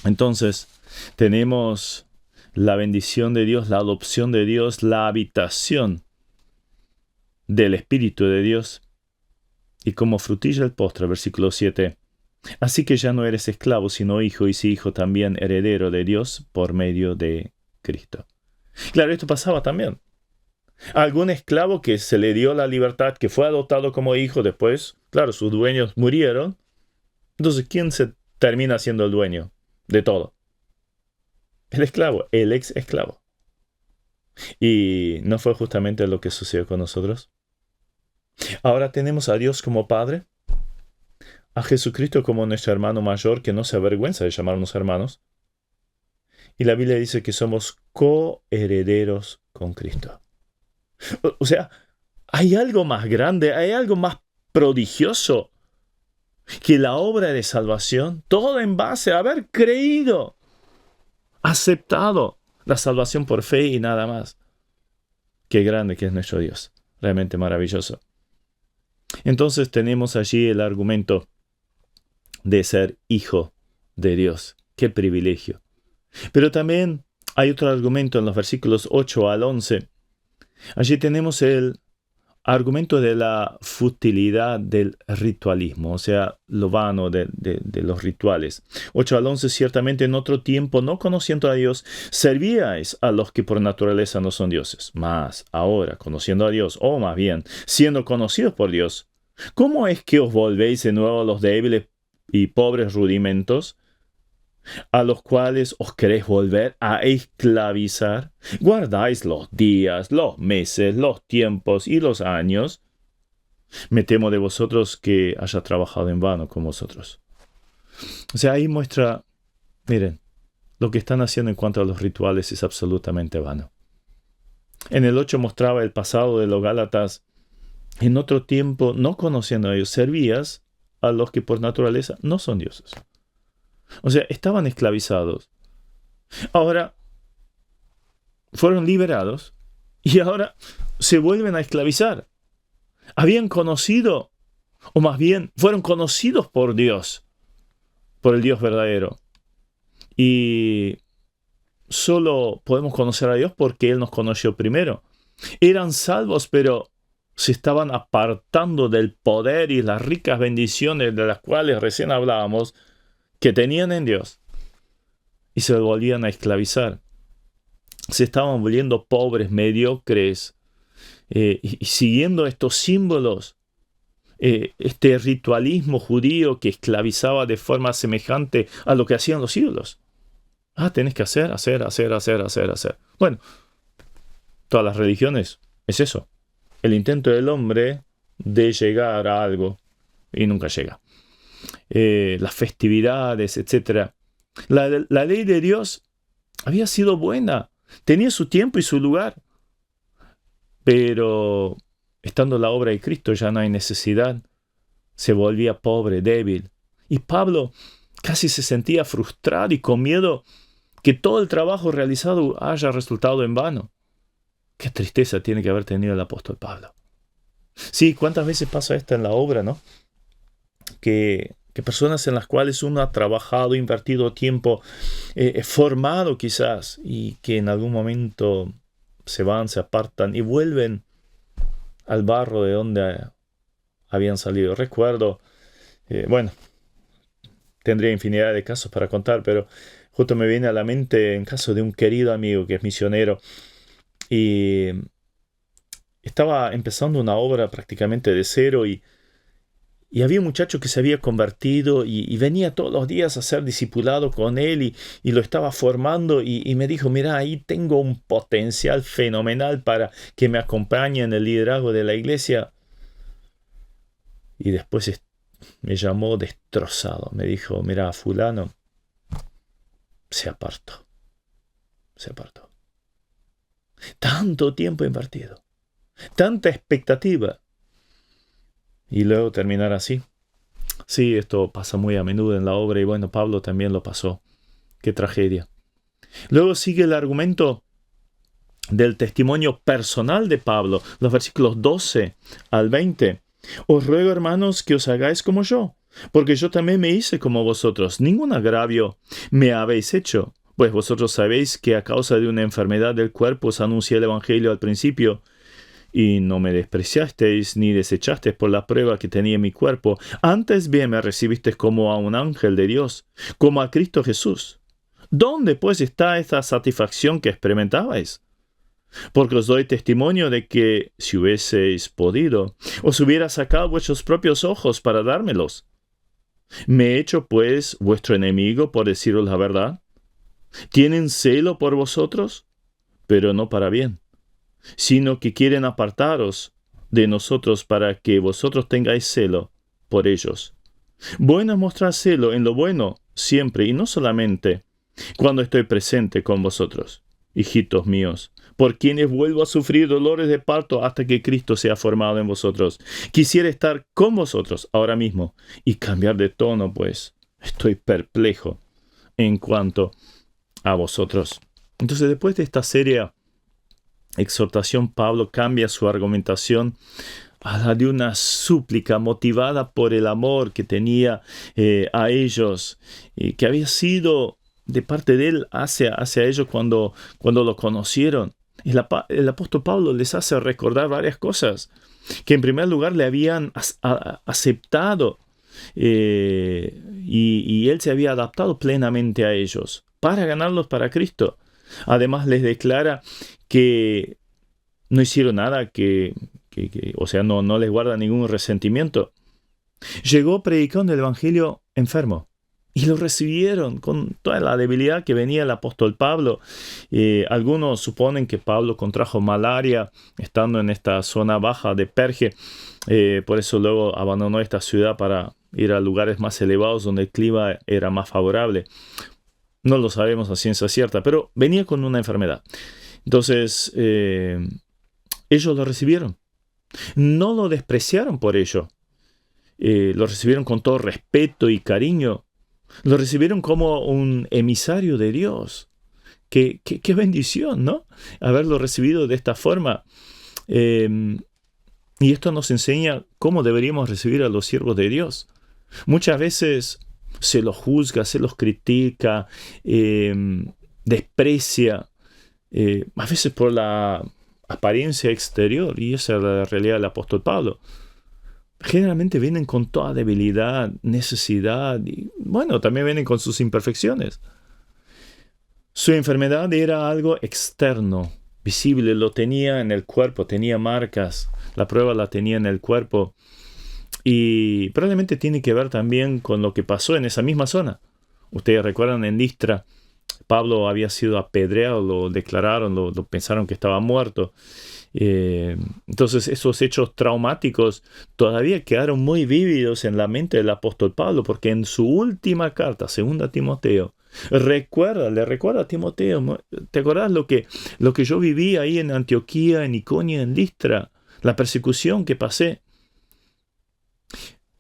Entonces, tenemos la bendición de Dios, la adopción de Dios, la habitación del Espíritu de Dios. Y como frutilla el postre, versículo 7. Así que ya no eres esclavo, sino hijo, y si hijo también heredero de Dios por medio de Cristo. Claro, esto pasaba también. Algún esclavo que se le dio la libertad, que fue adoptado como hijo después, claro, sus dueños murieron. Entonces, ¿quién se termina siendo el dueño de todo? El esclavo, el ex esclavo. ¿Y no fue justamente lo que sucedió con nosotros? Ahora tenemos a Dios como Padre, a Jesucristo como nuestro hermano mayor, que no se avergüenza de llamarnos hermanos. Y la Biblia dice que somos coherederos con Cristo. O sea, hay algo más grande, hay algo más prodigioso que la obra de salvación, todo en base a haber creído, aceptado la salvación por fe y nada más. Qué grande que es nuestro Dios, realmente maravilloso. Entonces tenemos allí el argumento de ser hijo de Dios. Qué privilegio. Pero también hay otro argumento en los versículos 8 al 11. Allí tenemos el argumento de la futilidad del ritualismo, o sea, lo vano de los rituales. 8 al 11, ciertamente en otro tiempo, no conociendo a Dios, servíais a los que por naturaleza no son dioses. Mas ahora, conociendo a Dios, o más bien, siendo conocidos por Dios, ¿cómo es que os volvéis de nuevo a los débiles y pobres rudimentos, a los cuales os queréis volver a esclavizar? Guardáis los días, los meses, los tiempos y los años. Me temo de vosotros que haya trabajado en vano con vosotros. O sea, ahí muestra, miren, lo que están haciendo en cuanto a los rituales es absolutamente vano. En el 8 mostraba el pasado de los Gálatas. En otro tiempo, no conociendo a ellos, servías a los que por naturaleza no son dioses. O sea, estaban esclavizados. Ahora fueron liberados y ahora se vuelven a esclavizar. Habían conocido, o más bien fueron conocidos por Dios, por el Dios verdadero. Y solo podemos conocer a Dios porque Él nos conoció primero. Eran salvos, pero se estaban apartando del poder y las ricas bendiciones de las cuales recién hablábamos, que tenían en Dios, y se volvían a esclavizar. Se estaban volviendo pobres, mediocres, y siguiendo estos símbolos, este ritualismo judío que esclavizaba de forma semejante a lo que hacían los ídolos. Tenés que hacer. Bueno, todas las religiones es eso. El intento del hombre de llegar a algo y nunca llega. Las festividades, etc. La ley de Dios había sido buena, tenía su tiempo y su lugar, pero estando la obra de Cristo ya no hay necesidad. Se volvía pobre, débil, y Pablo casi se sentía frustrado y con miedo que todo el trabajo realizado haya resultado en vano. Qué tristeza tiene que haber tenido el apóstol Pablo. Sí, ¿cuántas veces pasa esto en la obra, no? Que personas en las cuales uno ha trabajado, invertido tiempo, formado quizás, y que en algún momento se van, se apartan y vuelven al barro de donde habían salido. Recuerdo, tendría infinidad de casos para contar, pero justo me viene a la mente en caso de un querido amigo que es misionero y estaba empezando una obra prácticamente de cero y había un muchacho que se había convertido y venía todos los días a ser discipulado con él y lo estaba formando y me dijo, mira, ahí tengo un potencial fenomenal para que me acompañe en el liderazgo de la iglesia. Y después me llamó destrozado, me dijo, mira, fulano se apartó. Tanto tiempo invertido, tanta expectativa. Y luego terminar así. Sí, esto pasa muy a menudo en la obra y bueno, Pablo también lo pasó. Qué tragedia. Luego sigue el argumento del testimonio personal de Pablo, los versículos 12 al 20. Os ruego, hermanos, que os hagáis como yo, porque yo también me hice como vosotros. Ningún agravio me habéis hecho, pues vosotros sabéis que a causa de una enfermedad del cuerpo os anuncié el evangelio al principio, y no me despreciasteis ni desechasteis por la prueba que tenía en mi cuerpo. Antes bien me recibisteis como a un ángel de Dios, como a Cristo Jesús. ¿Dónde pues está esta satisfacción que experimentabais? Porque os doy testimonio de que si hubieseis podido, os hubiera sacado vuestros propios ojos para dármelos. ¿Me he hecho, pues, vuestro enemigo por deciros la verdad? ¿Tienen celo por vosotros? Pero no para bien, sino que quieren apartaros de nosotros para que vosotros tengáis celo por ellos. Bueno es mostrar celo en lo bueno siempre, y no solamente cuando estoy presente con vosotros, hijitos míos, por quienes vuelvo a sufrir dolores de parto hasta que Cristo sea formado en vosotros. Quisiera estar con vosotros ahora mismo y cambiar de tono, pues estoy perplejo en cuanto a vosotros. Entonces, después de esta seria exhortación, Pablo cambia su argumentación a la de una súplica motivada por el amor que tenía a ellos, que había sido de parte de él hacia ellos cuando lo conocieron. El apóstol Pablo les hace recordar varias cosas que en primer lugar le habían aceptado y él se había adaptado plenamente a ellos para ganarlos para Cristo. Además les declara que no hicieron nada, o sea, no les guarda ningún resentimiento. Llegó predicando el evangelio enfermo y lo recibieron con toda la debilidad que venía el apóstol Pablo. Algunos suponen que Pablo contrajo malaria estando en esta zona baja de Perge. Por eso luego abandonó esta ciudad para ir a lugares más elevados donde el clima era más favorable. No lo sabemos a ciencia cierta, pero venía con una enfermedad. Entonces, ellos lo recibieron. No lo despreciaron por ello. Lo recibieron con todo respeto y cariño. Lo recibieron como un emisario de Dios. Qué bendición, ¿no? Haberlo recibido de esta forma. Y esto nos enseña cómo deberíamos recibir a los siervos de Dios. Muchas veces se los juzga, se los critica, desprecia, a veces por la apariencia exterior, y esa es la realidad del apóstol Pablo. Generalmente vienen con toda debilidad, necesidad, y bueno, también vienen con sus imperfecciones. Su enfermedad era algo externo, visible, lo tenía en el cuerpo, tenía marcas, la prueba la tenía en el cuerpo. Y probablemente tiene que ver también con lo que pasó en esa misma zona. Ustedes recuerdan en Listra, Pablo había sido apedreado, lo declararon, lo pensaron que estaba muerto. Entonces esos hechos traumáticos todavía quedaron muy vívidos en la mente del apóstol Pablo, porque en su última carta, 2 Timoteo, le recuerda a Timoteo, ¿te acordás lo que yo viví ahí en Antioquía, en Iconio, en Listra? La persecución que pasé.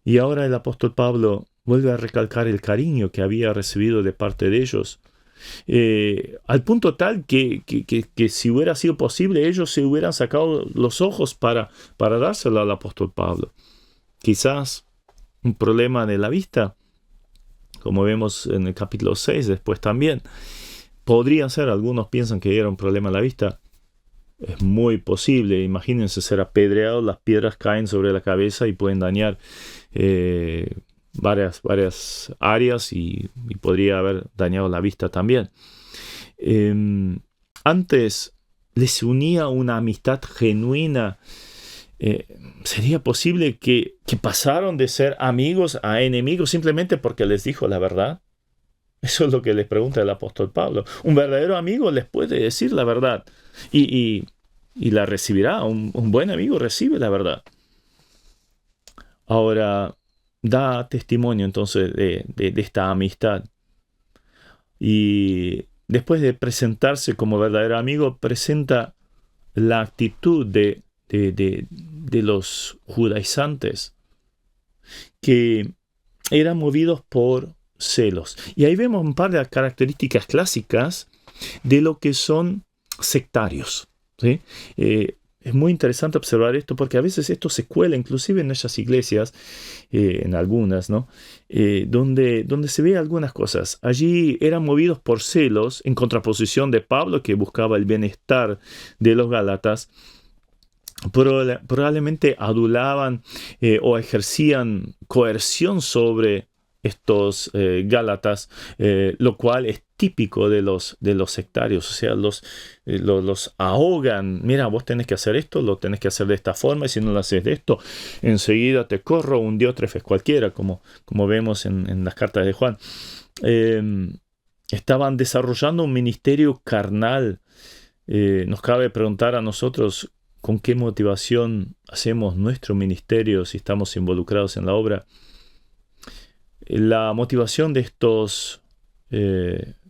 Y ahora el apóstol Pablo vuelve a recalcar el cariño que había recibido de parte de ellos. Al punto tal que si hubiera sido posible, ellos se hubieran sacado los ojos para dárselo al apóstol Pablo. Quizás un problema de la vista, como vemos en el capítulo 6 después también. Podría ser, algunos piensan que era un problema de la vista. Es muy posible. Imagínense ser apedreados, las piedras caen sobre la cabeza y pueden dañar varias áreas y podría haber dañado la vista también. Antes les unía una amistad genuina. ¿Sería posible que pasaron de ser amigos a enemigos simplemente porque les dijo la verdad? Eso es lo que les pregunta el apóstol Pablo. Un verdadero amigo les puede decir la verdad y la recibirá. Un buen amigo recibe la verdad. Ahora, da testimonio entonces de esta amistad. Y después de presentarse como verdadero amigo, presenta la actitud de los judaizantes, que eran movidos por celos. Y ahí vemos un par de características clásicas de lo que son sectarios, ¿sí? Es muy interesante observar esto porque a veces esto se cuela inclusive en nuestras iglesias, en algunas, ¿no? Donde se ve algunas cosas. Allí eran movidos por celos, en contraposición de Pablo, que buscaba el bienestar de los Gálatas. Probablemente adulaban o ejercían coerción sobre estos Gálatas, lo cual es típico de los sectarios, o sea, los ahogan. Mira, vos tenés que hacer esto, lo tenés que hacer de esta forma, y si no lo haces de esto, enseguida te corro, un diótrefes cualquiera, como vemos en las cartas de Juan. Estaban desarrollando un ministerio carnal. Nos cabe preguntar a nosotros con qué motivación hacemos nuestro ministerio si estamos involucrados en la obra. La motivación de estos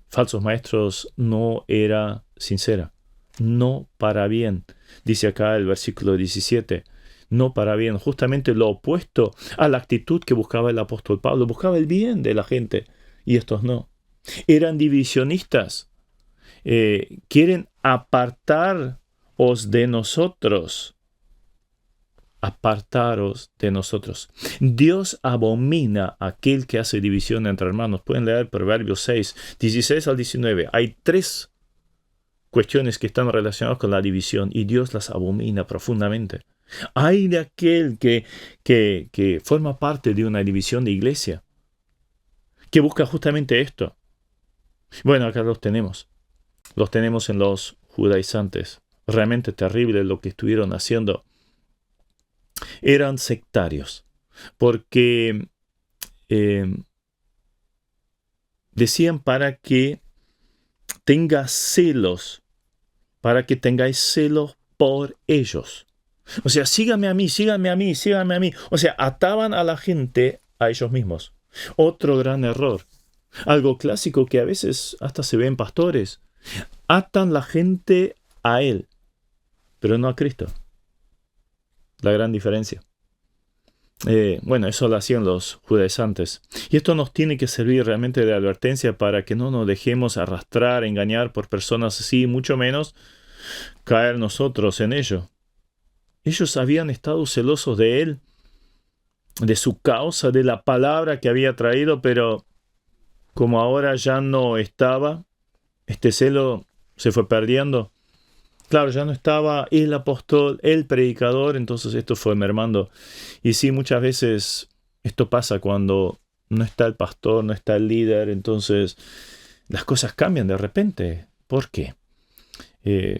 falsos maestros no era sincera, no para bien. Dice acá el versículo 17, no para bien, justamente lo opuesto a la actitud que buscaba el apóstol Pablo. Buscaba el bien de la gente y estos no. Eran divisionistas. Quieren apartaros de nosotros. Apartaros de nosotros. Dios abomina a aquel que hace división entre hermanos. Pueden leer Proverbios 6, 16 al 19. Hay 3 cuestiones que están relacionadas con la división y Dios las abomina profundamente. Hay de aquel que forma parte de una división de iglesia, que busca justamente esto. Bueno, acá los tenemos. Los tenemos en los judaizantes. Realmente terrible lo que estuvieron haciendo. Eran sectarios, porque decían para que tengas celos, para que tengáis celos por ellos. O sea, síganme a mí, síganme a mí, síganme a mí. O sea, ataban a la gente a ellos mismos. Otro gran error. Algo clásico que a veces hasta se ve en pastores. Atan la gente a él, pero no a Cristo. La gran diferencia. Bueno, eso lo hacían los judaizantes. Y esto nos tiene que servir realmente de advertencia para que no nos dejemos arrastrar, engañar por personas así, mucho menos caer nosotros en ello. Ellos habían estado celosos de él, de su causa, de la palabra que había traído, pero como ahora ya no estaba, este celo se fue perdiendo. Claro, ya no estaba el apóstol, el predicador, entonces esto fue mermando. Y sí, muchas veces esto pasa cuando no está el pastor, no está el líder, entonces las cosas cambian de repente. ¿Por qué?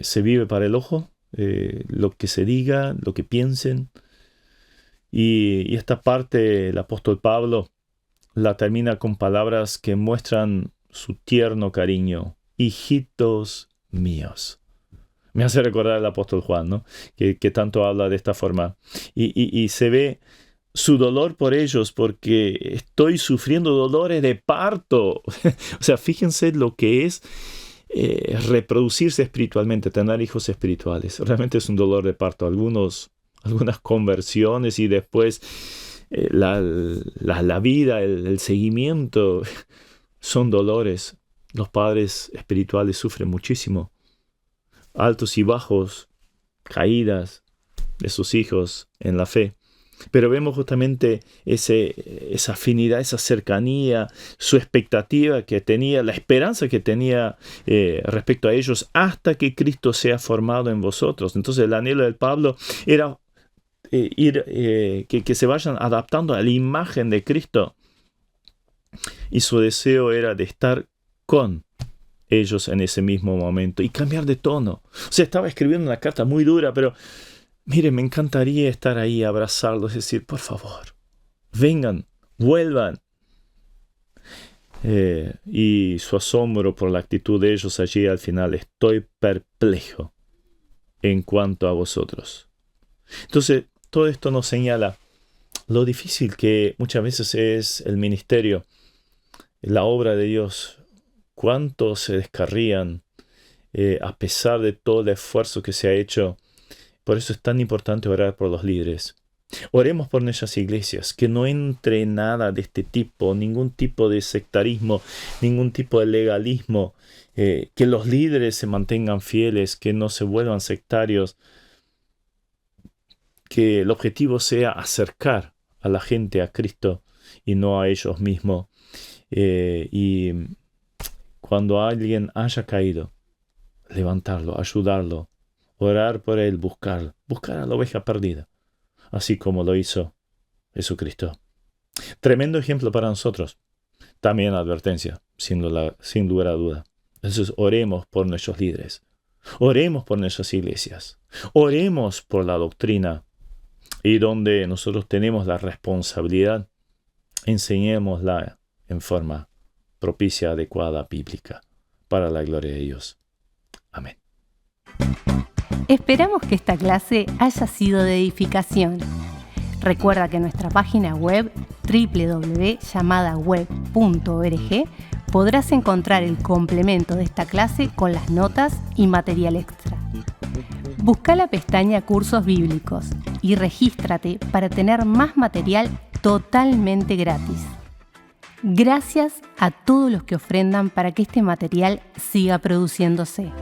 Se vive para el ojo, lo que se diga, lo que piensen. Y esta parte, el apóstol Pablo la termina con palabras que muestran su tierno cariño. Hijitos míos. Me hace recordar al apóstol Juan, ¿no? Que tanto habla de esta forma. Y se ve su dolor por ellos, porque estoy sufriendo dolores de parto. O sea, fíjense lo que es reproducirse espiritualmente, tener hijos espirituales. Realmente es un dolor de parto. Algunas conversiones y después la vida, el seguimiento, son dolores. Los padres espirituales sufren muchísimo. Altos y bajos, caídas de sus hijos en la fe. Pero vemos justamente esa afinidad, esa cercanía, su expectativa que tenía, la esperanza que tenía respecto a ellos hasta que Cristo sea formado en vosotros. Entonces el anhelo del Pablo era que se vayan adaptando a la imagen de Cristo. Y su deseo era de estar con ellos en ese mismo momento y cambiar de tono. O sea, estaba escribiendo una carta muy dura, pero mire, me encantaría estar ahí, abrazarlos, decir, por favor, vengan, vuelvan. Y su asombro por la actitud de ellos allí al final, estoy perplejo en cuanto a vosotros. Entonces, todo esto nos señala lo difícil que muchas veces es el ministerio, la obra de Dios. Cuántos se descarrían a pesar de todo el esfuerzo que se ha hecho. Por eso es tan importante orar por los líderes. Oremos por nuestras iglesias, que no entre nada de este tipo, ningún tipo de sectarismo, ningún tipo de legalismo, que los líderes se mantengan fieles, que no se vuelvan sectarios, que el objetivo sea acercar a la gente a Cristo y no a ellos mismos. Y cuando alguien haya caído, levantarlo, ayudarlo, orar por él, buscar a la oveja perdida, así como lo hizo Jesucristo. Tremendo ejemplo para nosotros. también advertencia, sin lugar a duda. Entonces oremos por nuestros líderes, oremos por nuestras iglesias, oremos por la doctrina, y donde nosotros tenemos la responsabilidad, enseñémosla en forma propicia, adecuada, bíblica, para la gloria de Dios. Amén. Esperamos que esta clase haya sido de edificación. Recuerda que en nuestra página web www.llamadaweb.org podrás encontrar el complemento de esta clase con las notas y material extra. Busca la pestaña Cursos Bíblicos y regístrate para tener más material totalmente gratis. Gracias a todos los que ofrendan para que este material siga produciéndose.